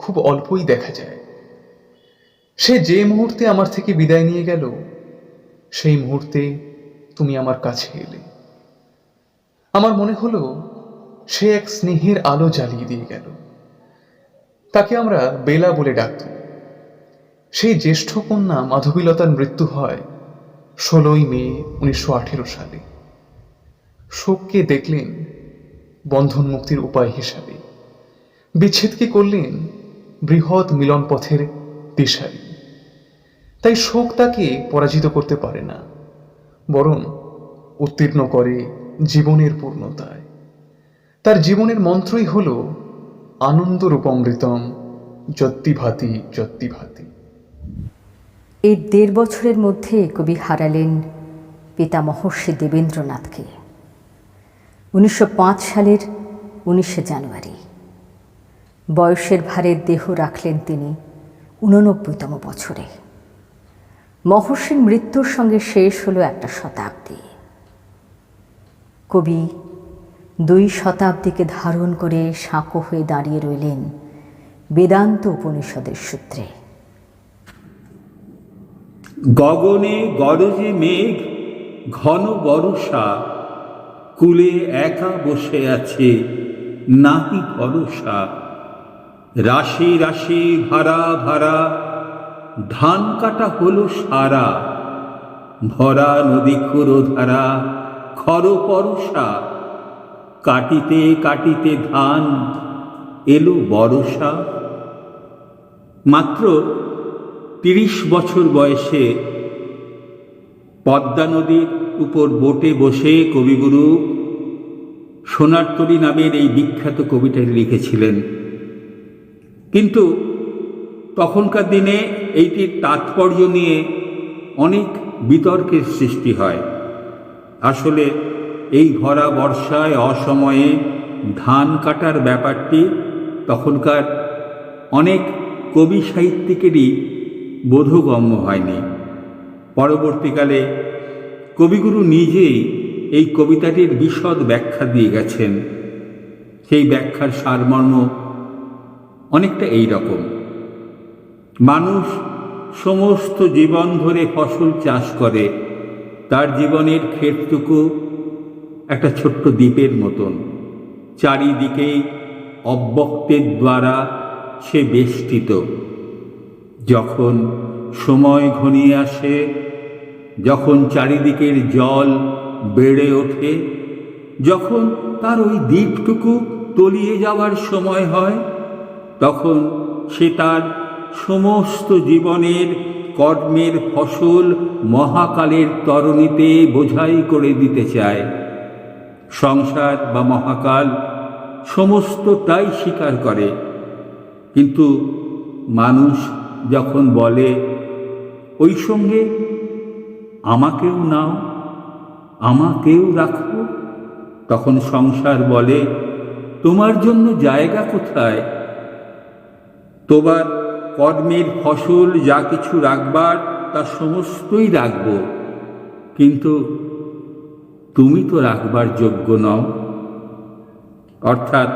খুব অল্পই দেখা যায়। সে যে মুহূর্তে আমার থেকে বিদায় নিয়ে গেল, সেই মুহূর্তে তুমি আমার কাছে এলে। আমার মনে হলো সে এক স্নেহের আলো জ্বালিয়ে দিয়ে গেল। তাকে আমরা বেলা বলে ডাকতাম। সেই জ্যেষ্ঠ কন্যা মাধবীলতার মৃত্যু হয় 16ই মে 1918 সালে। শোককে দেখলেন বন্ধন মুক্তির উপায় হিসাবে, বিচ্ছেদকে করলেন বৃহৎ মিলন পথের দিশারি। তাই শোক তাকে পরাজিত করতে পারে না, বরং উত্তীর্ণ করে জীবনের পূর্ণতায়। তার জীবনের মন্ত্রই হল আনন্দ রূপমৃতম যত্তি ভাতি যত্তি ভাতি। এই 1.5 বছরের মধ্যে কবি হারালেন পিতা মহর্ষি দেবেন্দ্রনাথকে। 1905 সালের 19 জানুয়ারি বয়সের ভারে দেহ রাখলেন তিনি 89তম বছরে। মহর্ষির মৃত্যুর সঙ্গে শেষ হলো একটা শতাব্দী। কবি 2 শতাব্দীকে ধারণ করে সাঁকো হয়ে দাঁড়িয়ে রইলেন বেদান্ত উপনিষদের সূত্রে। গগনে গরজে মেঘ, ঘন বর্ষা, কূলে একা বসে আছে নাহি ভরসা। রাশি রাশি ভাড়া ভাড়া, ধান কাটা হলো সারা। ভরা নদী ক্ষুরধারা, খর পরশা। কাটিতে কাটিতে ধান এলো বরষা। মাত্র 30 বছর বয়সে পদ্মা নদীর উপর বোটে বসে কবিগুরু সোনারতরী নামের এই বিখ্যাত কবিতাটি লিখেছিলেন। কিন্তু তখনকার দিনে এইটির তাৎপর্য নিয়ে অনেক বিতর্কের সৃষ্টি হয়। আসলে এই ভরা বর্ষায় অসময়ে ধান কাটার ব্যাপারটি তখনকার অনেক কবি সাহিত্যিকেরই বোধগম্য হয়নি। পরবর্তীকালে কবিগুরু নিজেই এই কবিতাটির বিশদ ব্যাখ্যা দিয়ে গেছেন। সেই ব্যাখ্যার সারমর্ম অনেকটা এই রকম: মানুষ সমস্ত জীবন ধরে ফসল চাষ করে, তার জীবনের ক্ষেতটুকু একটা ছোট্ট দ্বীপের মতন, চারিদিকে অব্যক্তের দ্বারা সে বেষ্টিত। যখন সময় ঘনিয়ে আসে, যখন চারিদিকের জল বেড়ে ওঠে, যখন তার ওই দ্বীপটুকু তলিয়ে যাওয়ার সময় হয়, তখন সে তার সমস্ত জীবনের কর্মের ফসল মহাকালের তরণীতে বোঝাই করে দিতে চায়। সংসার বা মহাকাল সমস্তটাই স্বীকার করে, কিন্তু মানুষ যখন বলে ওই সঙ্গে আমাকেও নাও, আমাকেও রাখো, তখন সংসার বলে তোমার জন্য জায়গা কোথায়? তোমার কর্মের ফসল যা কিছু রাখবার তা সমস্তই রাখব, কিন্তু তুমি তো রাখবার যোগ্য নও। অর্থাৎ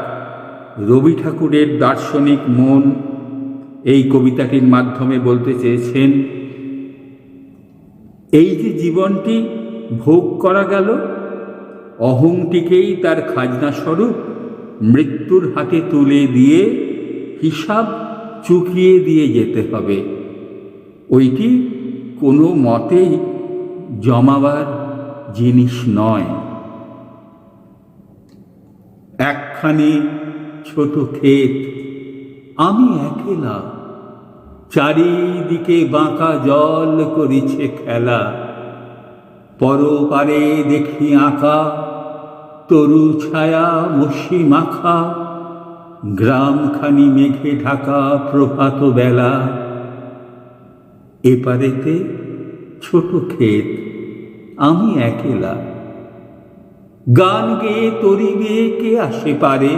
রবি ঠাকুরের দার্শনিক মন এই কবিতাটির মাধ্যমে বলতে চেয়েছেন, এই যে জীবনটি ভোগ করা গেল, অহংটিকেই তার খাজনা স্বরূপ মৃত্যুর হাতে তুলে দিয়ে হিসাব চুকিয়ে দিয়ে যেতে হবে। ওইটি কোনো মতেই জমাবার জিনিস নয়। একখানি ছোট ক্ষেত, আমি একলা, চারিদিকে বাঁকা জল করিছে খেলা, পরপারে দেখি আঁকা তরু ছায়া মসি মাখা, গ্রামখানি মেঘে ঢাকা প্রভাত বেলা। এপারেতে ছোট ক্ষেত, আমি একলা, গান গেয়ে তরি গেয়ে কে আসে পারে,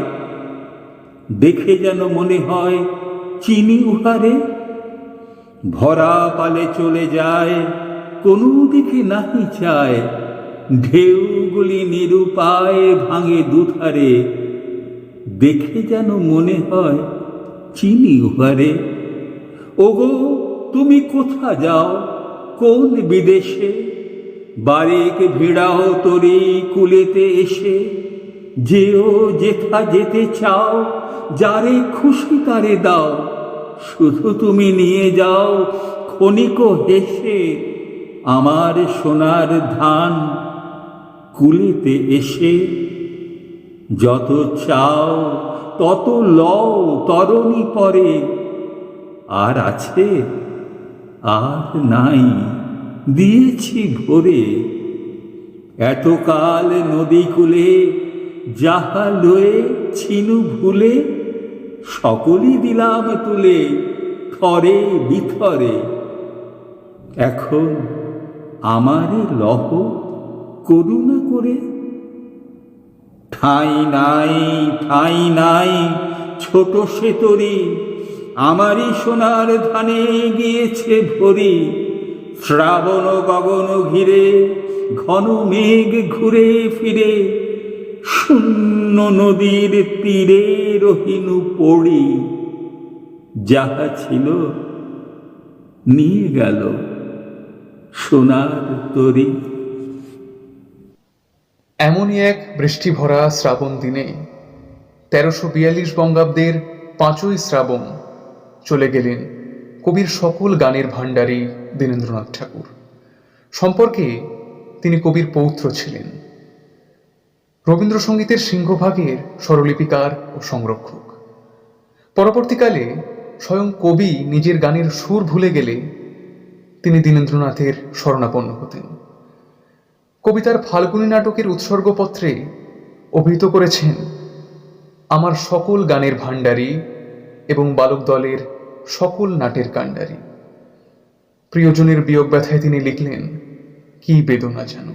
দেখে যেন মনে হয় চিনি উহারে। ভরা পালে চলে যায়, কোনো দিকে নাহি চায়, ঢেউগুলি নিরুপায় ভাঙে দুধারে, দেখে যেন মনে হয় চিনি উহারে। ওগো তুমি কোথা যাও, কোন বিদেশে, বারেক ভিড়াও তরি কুলেতে এসে, যেও যেথা যেতে চাও, যারে খুশি তারে দাও, শুধু তুমি নিয়ে যাও ক্ষণিক হেসে আমার সোনার ধান কুলেতে এসে। যত চাও তত লও তরণী পরে, আর আছে আর নাই দিয়েছি ভরে। এতকাল নদী কূলে যাহা লয়ে ছিনু ভুলে, সকলই দিলাম তুলে থরে বিথরে। এখন আমারে লহ করুণা করে। ঠাঁই নাই ঠাঁই নাই ছোট সে তরি, আমারই সোনার ধানে গিয়েছে ভরি। শ্রাবণ গগন ঘিরে ঘন মেঘ ঘুরে ফিরে, শূন্য নদীর তীরে রহিনু পড়ি। যাহা ছিল নিয়ে গেল সোনার তরি। এমনই এক বৃষ্টি ভরা শ্রাবণ দিনে 1342 বঙ্গাব্দের 5ই শ্রাবণ চলে গেলেন কবির সকল গানের ভাণ্ডারী দীনেন্দ্রনাথ ঠাকুর। সম্পর্কে তিনি কবির পৌত্র ছিলেন, রবীন্দ্রসঙ্গীতের সিংহভাগের স্বরলিপিকার ও সংরক্ষক। পরবর্তীকালে স্বয়ং কবি নিজের গানের সুর ভুলে গেলে তিনি দীনেন্দ্রনাথের শরণাপন্ন হতেন। কবিতার ফাল্গুনী নাটকের উৎসর্গপত্রে অভিহিত করেছেন, আমার সকল গানের ভাণ্ডারী এবং বালক দলের সকল নাটের কাণ্ডারী। প্রিয়জনের বিয়োগ ব্যথায় তিনি লিখলেন, কি বেদনা জানো।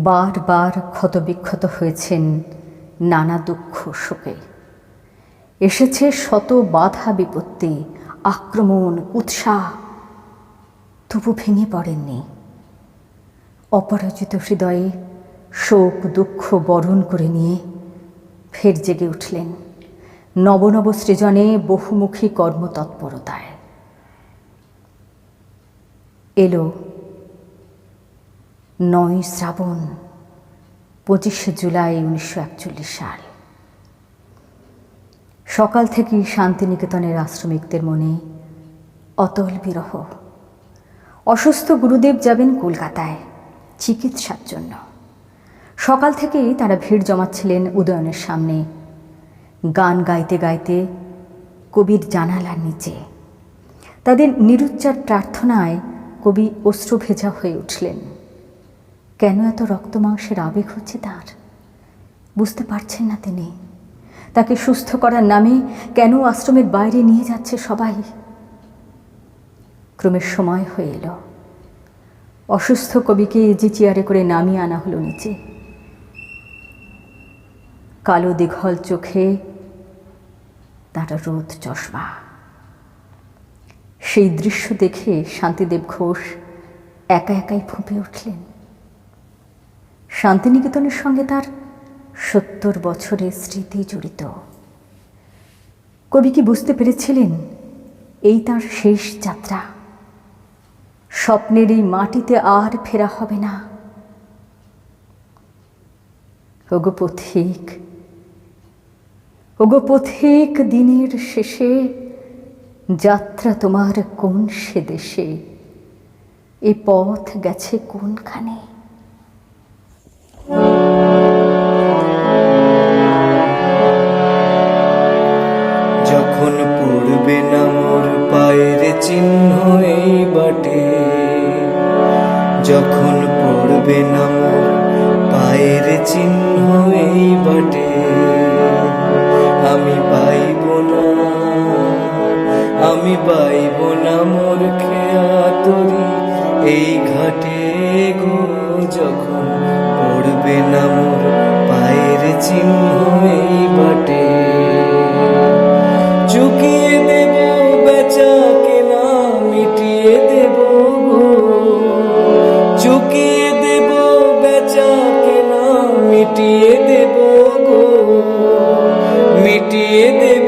বারবার ক্ষতবিক্ষত হয়েছেন নানা দুঃখ শোকে। এসেছে শত বাধা বিপত্তি, আক্রমণ, উৎসাহ, তবু ভেঙে পড়েননি। অপরাজিত হৃদয়ে শোক দুঃখ বরণ করে নিয়ে ফের জেগে উঠলেন নব নব সৃজনে, বহুমুখী কর্মতৎপরতায়। এলো 9 শ্রাবণ, 25 জুলাই 1941 সাল। সকাল থেকেই শান্তিনিকেতনের আশ্রমিকদের মনে অতল বিরহ। অসুস্থ গুরুদেব যাবেন কলকাতায় চিকিৎসার জন্য। সকাল থেকেই তারা ভিড় জমাচ্ছিলেন উদয়নের সামনে, গান গাইতে গাইতে কবির জানালার নিচে। তাদের নিরুচ্চার প্রার্থনায় কবি অশ্রুভেজা হয়ে উঠলেন। কেন এত রক্তমাংসের আবেগ হচ্ছে তার, বুঝতে পারছেন না তিনি। তাকে সুস্থ করার নামে কেন আশ্রমের বাইরে নিয়ে যাচ্ছে সবাই। ক্রমে সময় হয়ে এলো। অসুস্থ কবিকে যে চেয়ারে করে নামিয়ে আনা হলো নিচে। কালো দীঘল চোখে তার রোদ চশমা। সেই দৃশ্য দেখে শান্তিদেব ঘোষ একা একাই ফুঁপে উঠলেন। শান্তিনিকেতনের সঙ্গে তার 70 বছরের স্মৃতি জড়িত। কবি কি বুঝতে পেরেছিলেন এই তার শেষ যাত্রা? স্বপ্নের এই মাটিতে আর ফেরা হবে না। ওগো পথিক, ওগো পথিক, দিনের শেষে যাত্রা তোমার কোন সে দেশে, এ পথ গেছে কোনখানে? যখন পড়বে না মোর পায়ের চিহ্ন এই বাটে, যখন পড়বে না মোর পায়ের চিহ্ন এই বাটে, আমি পাইব না, আমি পাইব না মোর খেয়া তরি এই ঘাটে গো। যখন পড়বে না মোর পায়ের চিহ্ন এই বাটে, চুকিয়ে দেব বেচা কেনা মিটিয়ে দেব গো, চুকিয়ে দেব বেচা কেনা মিটিয়ে দেব গো, মিটিয়ে দেব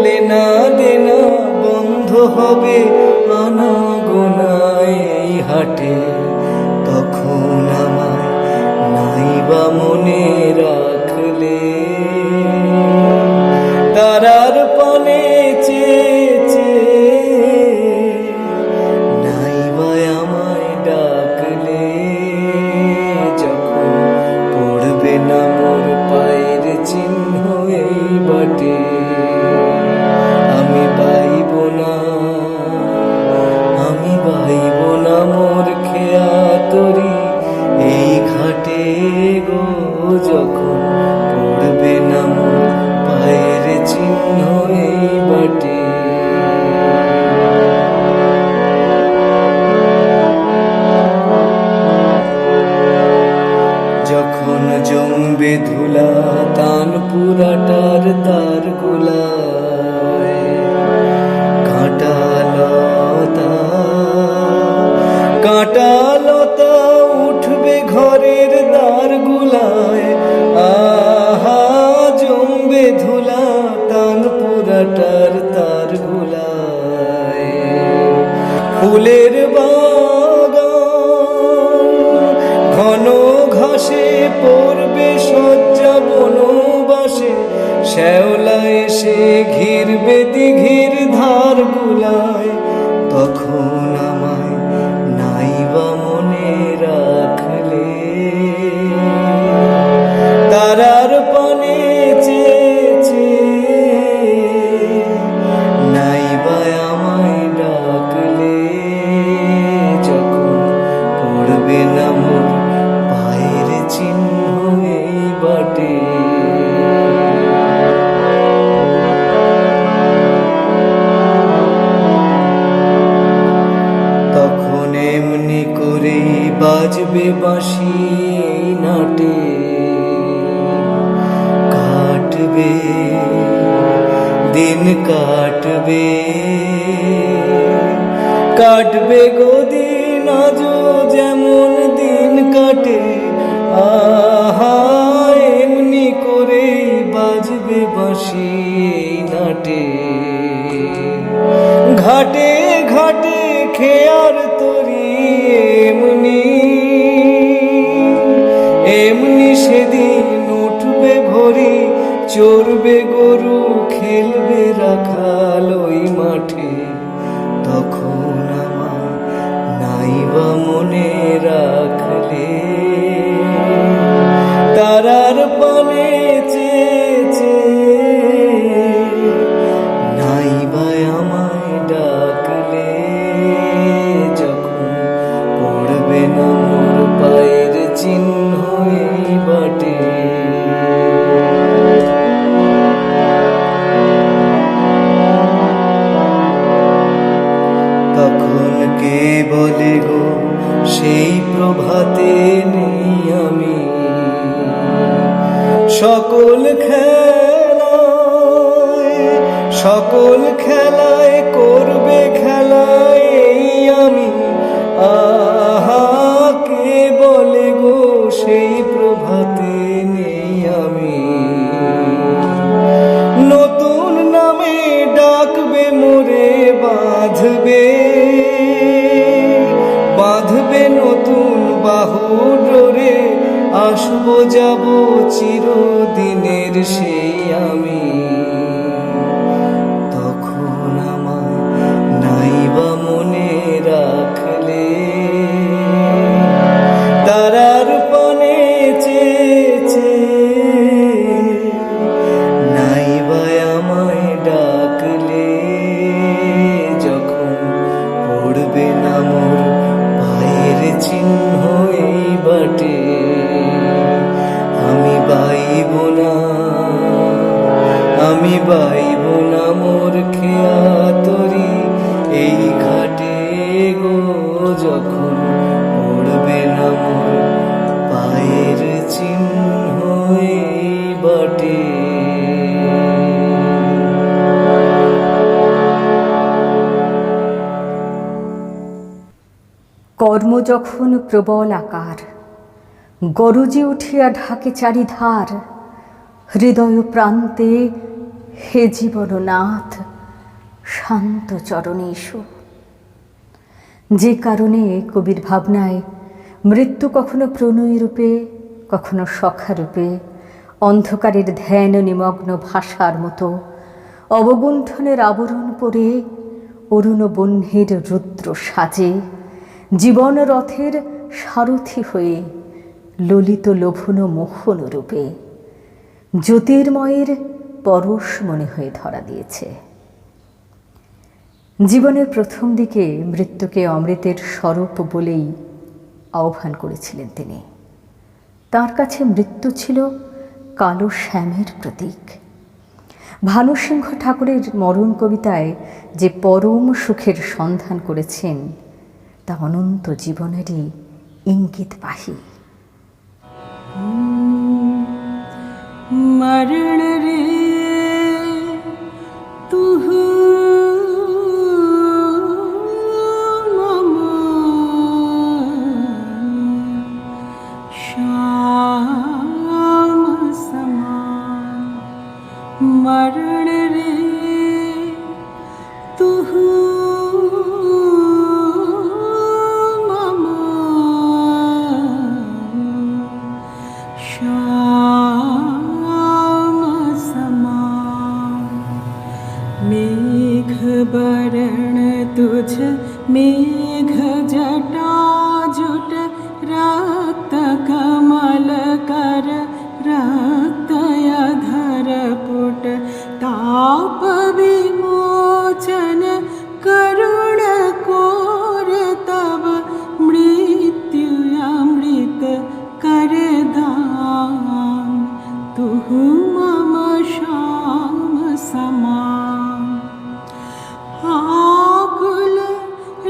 লেনা দেনা, বন্ধ হবে আনা গোনা এই হাটে। তখন আমায় নাইবা মনে রাখলে, তারার পানে চেয়েছে নাইবা আমায় ডাকলে। যখন পড়বে না মোর পায়ের চিহ্ন এই বাটে, আমি পাইব না, আমি পাইব না মোর খেয়া তরি এই ঘাটে গো। যখন পড়বে না মোর পায়ের চিহ্ন এই বাটে। যখন জমবে ধুলা তান পুরাটার তার গুলায়, কাঁটা লতা কাঁটা লতা উঠবে ঘরের দ্বার গুলায়, আহা জমবে ধুলা তান পুরাটার তার গুলায়। ফুলের বাগান ঘন ঘাসে পড়বে শয্যা বনবাসে, শ্যাওলা এসে ঘিরবে দিঘির ধার গুলায়। তখন আমায় নাইবা মনে রাখলে, তারার পানে চেয়েছে নাইবা আমায় ডাকলে। যখন পড়বে না মোর পায়ের চিহ্ন এই বাটে, তখন এমনি করে বাজবে বাঁশি এই নাটে। দিন কাটবে কাটবে গো দিন আজও যেমন দিন কাটে, আহা এমনি করে বাজবে বাঁশি এই নাটে। ঘাটে ঘাটে খেয়ার তরি এমনি এমনি সেদিন উঠবে ভরি, চড়বে গরু খেলবে রাখাল ওই মাঠে। তখন আমার নাইবা মনে রাখলে তারার পানে চেয়েছে, নাইবা আমায় ডাকলে যখন পড়বে না মোর পায়ের চিহ্ন এই বাটে। তখন কে বলে গো সেই প্রভাতে নেই আমি, সকল খেলায় করবে খেলায় এই আমি, আহা কে বলে গো সেই প্রভাতে নেই আমি। নতুন নামে ডাকবে মোরে বাঁধবে বাঁধবে নতুন বাহু ডোরে, আসবো যাব চিরদিনের সেই আমি। তখন আমার নাইবা মনে রাখলে তারার পানে চেয়েছে, নাইবা আমায় ডাকলে যখন পড়বে না মোর পায়ের চিহ্ন এই বাটে। আমি বাইব না মোর খেয়া তরি এই ঘাটে গো, যখন পড়বে না মোর পায়ের চিহ্ন এই বাটে। কর্ম যখন প্রবল আকার গরজে উঠিয়া ঢাকে চারিধার, হৃদয় প্রান্তে হে জীবননাথ শান্ত চরণে এসো। যে কারণে কবির ভাবনায় মৃত্যু কখনো প্রণয় রূপে, কখনো সখা রূপে, অন্ধকারের ধ্যান নিমগ্ন ভাষার মতো অবগুণ্ঠনের আবরণ পরে অরুণ বহ্নির রুদ্র সাজে জীবন রথের সারথি হয়ে ললিত লোভন মোহন রূপে জ্যোতির্ময়ের পরশ মনে হয়ে ধরা দিয়েছে। জীবনের প্রথম দিকে মৃত্যুকে অমৃতের স্বরূপ বলেই আহ্বান করেছিলেন তিনি। তার কাছে মৃত্যু ছিল কালো শ্যামের প্রতীক। ভানুসিংহ ঠাকুরের মরণ কবিতায় যে পরম সুখের সন্ধান করেছেন তা অনন্ত জীবনেরই ইঙ্গিতবাহী। मरण रे तुहु मम श्याम समान, मरण रे तुहु मम मेघ बरण तुझ मेघ जटा जुट, रक्त कमल कर रक्त अधर पुट, ताप विमोचन करुण कोर तब, मृत्यु अमृत कर दान तुहु मम श्याम समान। आकुल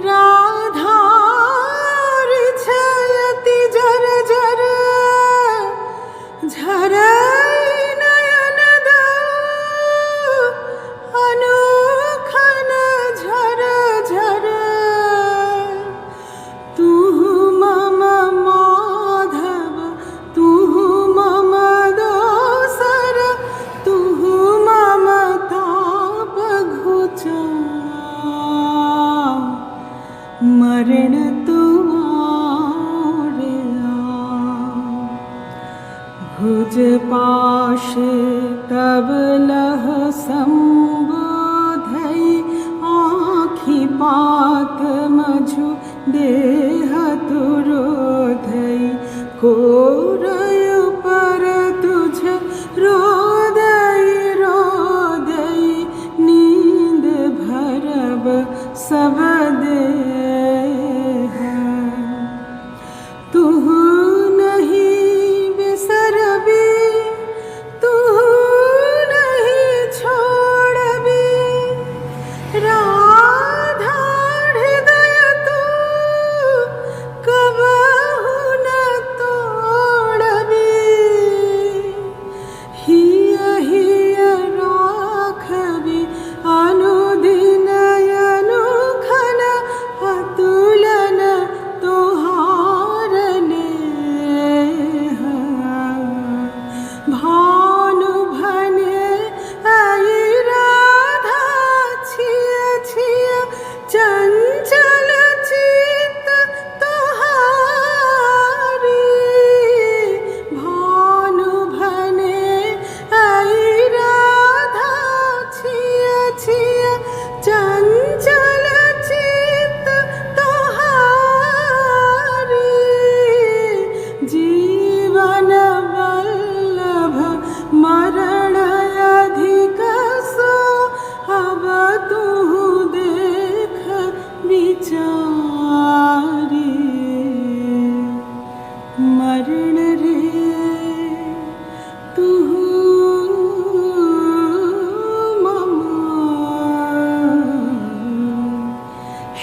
राधार छयति जर जर, झरै नयन दौ संबोधई आँखि पात मझु देह तुरोधई कोरय पर तुझ रोदई रोदई नींद भरब सब देह तुहु नहीं बिसरबी तुहु नहीं छोड़बी राधा हृदय तू कबहु न तोड़बी हिय हिय राखबी अनुदिन अनुखन अतुलन तोहार नेह भानु भने आई राधा छिया छिया चंचल चित तोहारी भानु भने आई राधा छिया छिया चंचल चित तोहारी जीवन वल्लभ मरण अधिक सो अब तू देख विचारी मरण रे तू मम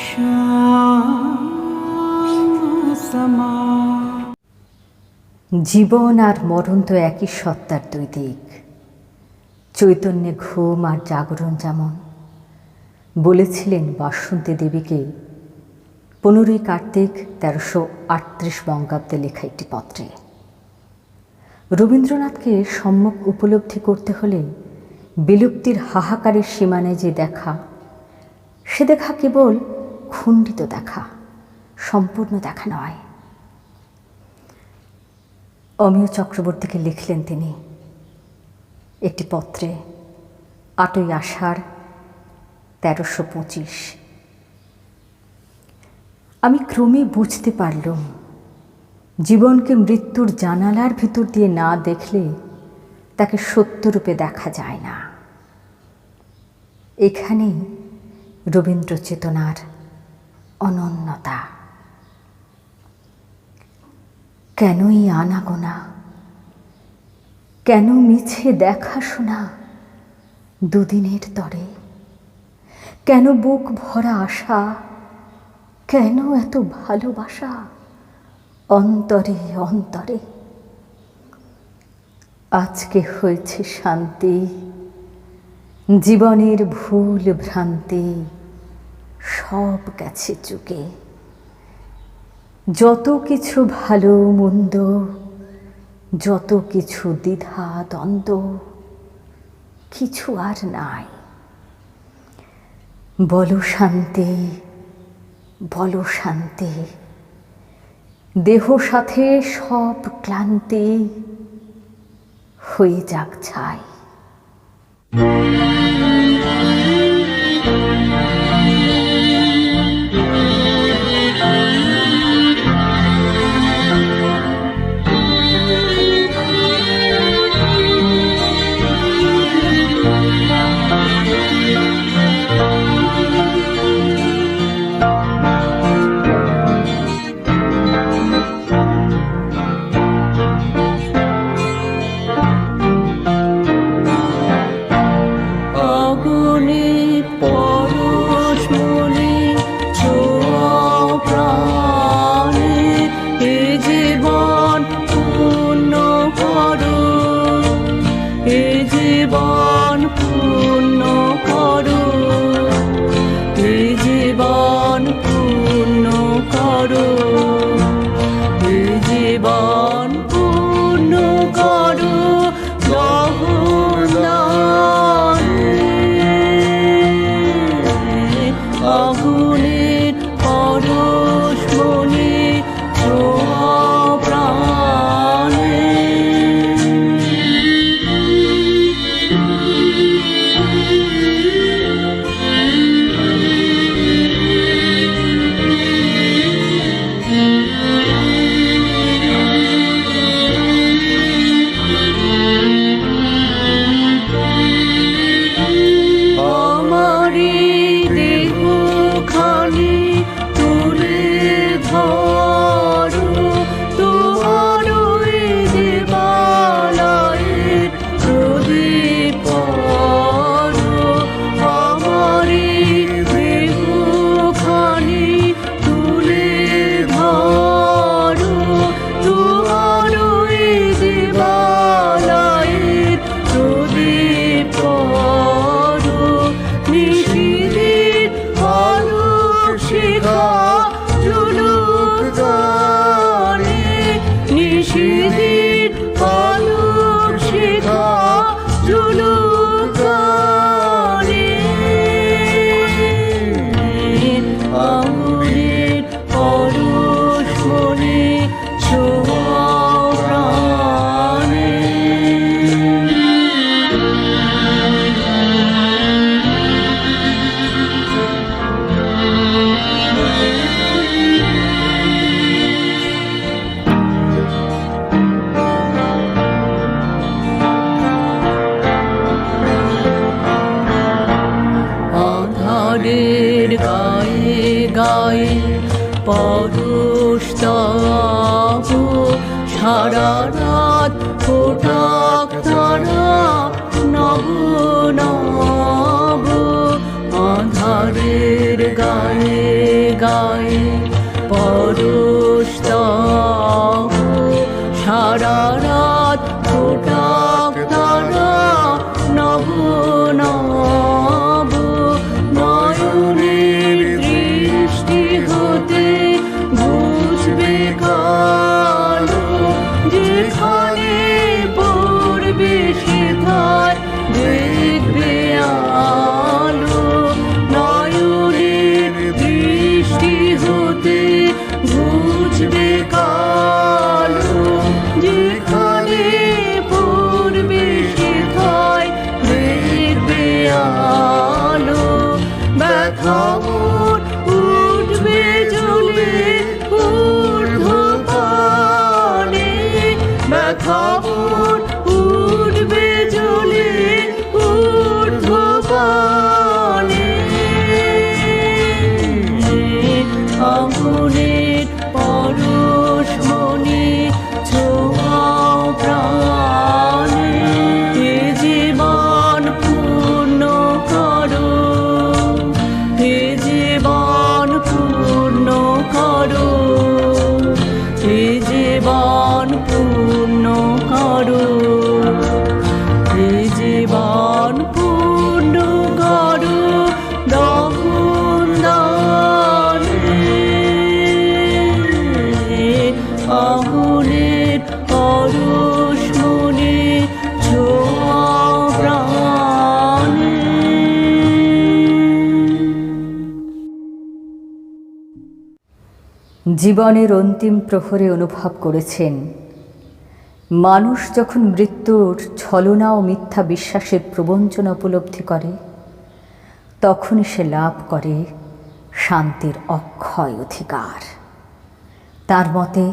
श्याम समा জীবন আর মরণ তো একই সত্তার দুই দিক। চৈতন্যে ঘুম আর জাগরণ যেমন বলেছিলেন বাসন্তী দেবীকে 15ই কার্তিক 1338 বঙ্গাব্দে লেখা একটি পত্রে। রবীন্দ্রনাথকে সম্যক উপলব্ধি করতে হলে বিলুপ্তির হাহাকারের সীমানায় যে দেখা, সে দেখা কেবল খণ্ডিত দেখা, সম্পূর্ণ দেখা নয়। অমিয় চক্রবর্তীকে লিখলেন তিনি একটি পত্রে 8ই আষাঢ় 1325। আমি ক্রমে বুঝতে পারলুম জীবনকে মৃত্যুর জানালার ভিতর দিয়ে না দেখলে তাকে সত্যরূপে দেখা যায় না। এখানেই রবীন্দ্র চেতনার অনন্যতা। কেনই আনাগোনা, কেন মিছে দেখাশোনা দুদিনের তরে, কেন বুক ভরা আশা, কেন এত ভালোবাসা অন্তরে অন্তরে। আজকে হয়েছে শান্তি, জীবনের ভুল ভ্রান্তি সব গেছে চুকে। যত কিছু ভালো মন্দ, যত কিছু দ্বিধা দ্বন্দ্ব, কিছু আর নাই। বলো শান্তি, বলো শান্তি, দেহ সাথে সব ক্লান্তি হয়ে যাক ছাই। সারা রাত ফোটাক তারা নব নব আধারের গায়ে গায়ে পরশ তব সারা রাত ফোটাক তারা নব নব নয়নের দৃষ্টি হতে বুঝবে কালো যেখানে পড়বে সেথায় দেখবে আলো নয়নের দৃষ্টি হতে বুঝবে কালো যেখানে পড়বে সেথায় দেখবে আলো ব্যথা মোর উঠবে জ্বলে ঊর্ধ্বপানে ব্যথা মোর উঠবে জ্বলে ঊর্ধ্বপানে আগুনের পরশ মনে ছোঁয়াও প্রাণে এ জীবন পূর্ণ করো এ জীবন পূর্ণ করো এ জীবন পূর্ণ করো এ জীবন পূর্ণ করো দহন দানে আগুনের পরশ মনে ছোঁয়াও প্রাণে। জীবনের অন্তিম প্রহরে অনুভব করেছেন মানুষ যখন মৃত্যুর ছলনা ও মিথ্যা বিশ্বাসের প্রবঞ্চনা উপলব্ধি করে তখনই সে লাভ করে শান্তির অক্ষয় অধিকার। তার মতে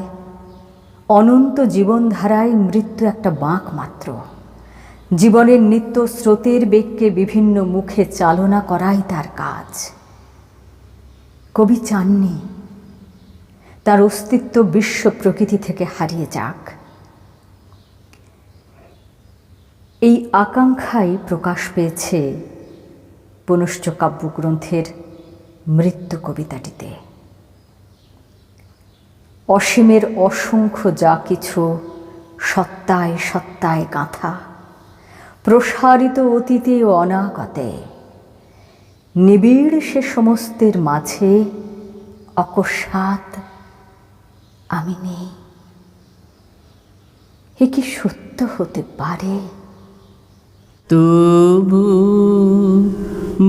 অনন্ত জীবনধারায় মৃত্যু একটা বাঁক মাত্র। জীবনের নিত্য স্রোতের বেগকে বিভিন্ন মুখে চালনা করাই তার কাজ। কবি চাননি তার অস্তিত্ব বিশ্ব প্রকৃতি থেকে হারিয়ে যাক। এই আকাঙ্ক্ষাই প্রকাশ পেয়েছে পুনশ্চ কাব্যগ্রন্থের মৃত্যু কবিতাটিতে। অসীমের অসংখ্য যা কিছু সত্তায় সত্তায় গাঁথা, প্রসারিত অতীতে ও অনাগতে, নিবিড় সে সমস্তের মাঝে অকস্মাৎ আমি নেই। এ কি সত্য হতে পারে? তবু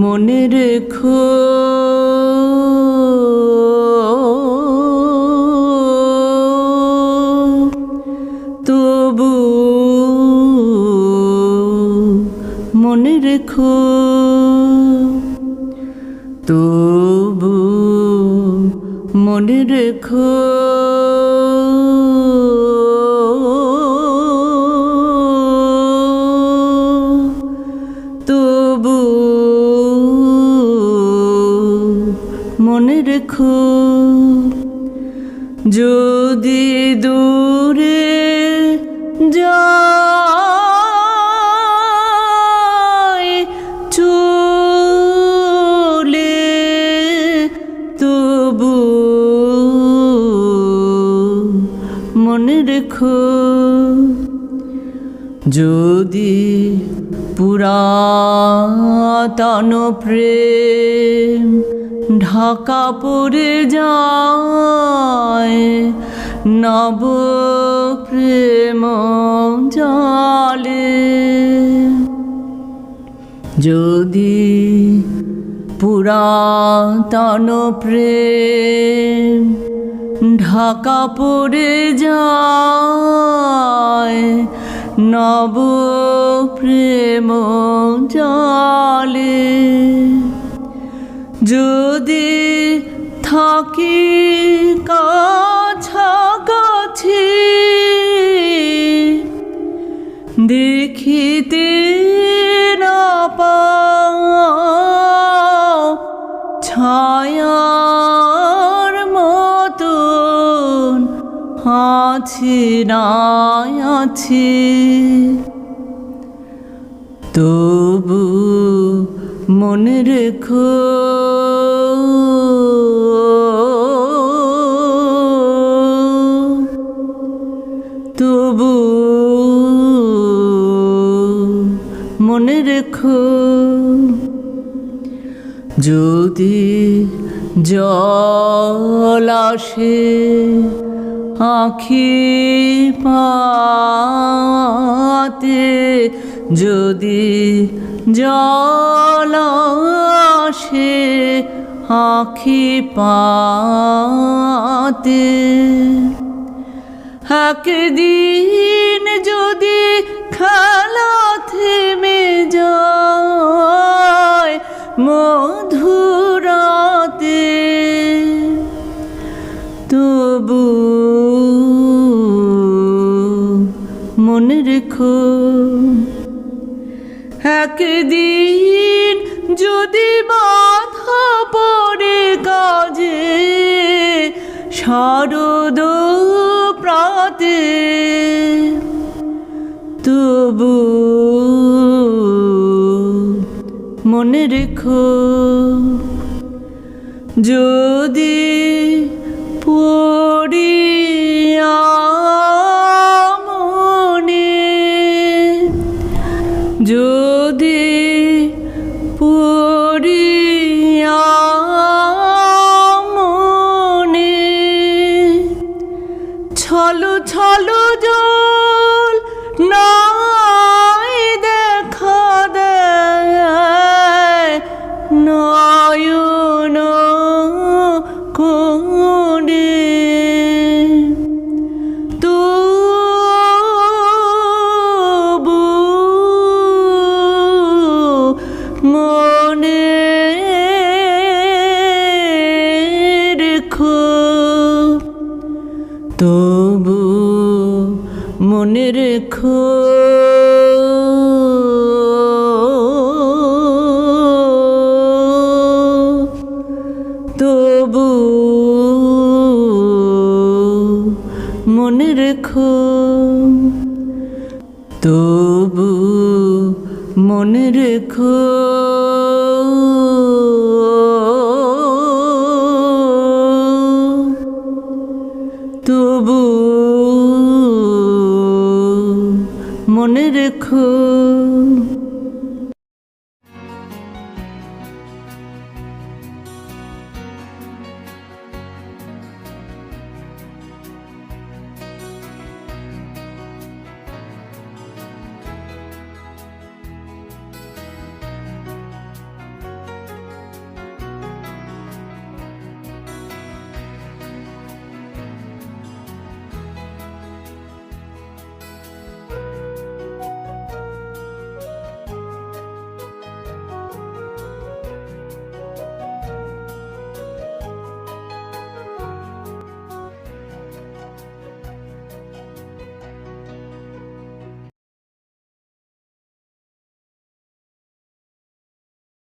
মনে রেখো তবু মনে রেখো তবু মনে রেখো তবু মনে রেখো যদি দূরে যায় চলে তবু মনে রেখো যদি পুরাতন প্রেম ঢাকা পড়ে যায় নব প্রেম জালে যদি পুরাতন প্রেম ঢাকা পড়ে যায় নব প্রেম জালে যদি থাকি কাছাকাছি দেখিতে না পাও ছায়ার মতন হাত আছি নাই আছি, তবু মনে রেখো তবু মনে রেখো, যদি জল আসে আখি পাতে, যদি জল আসে আখি পাতে, একদিন যদি খেলা থেমে যায় মধুরাতে, তবু মনে রেখো, একদিন যদি বাধা পড়ে কাজে শারদ প্রাতে, তবু মনে রেখো, যদি পড়িয়া মনে, যদি পড়িয়া মনে ছলো ছলো জল নাই দেখা দেয় নয়ন কোণে, তবু মনে রেখো, তবু মনে রেখো, তবু মনে রেখো, তবু মনে রেখো।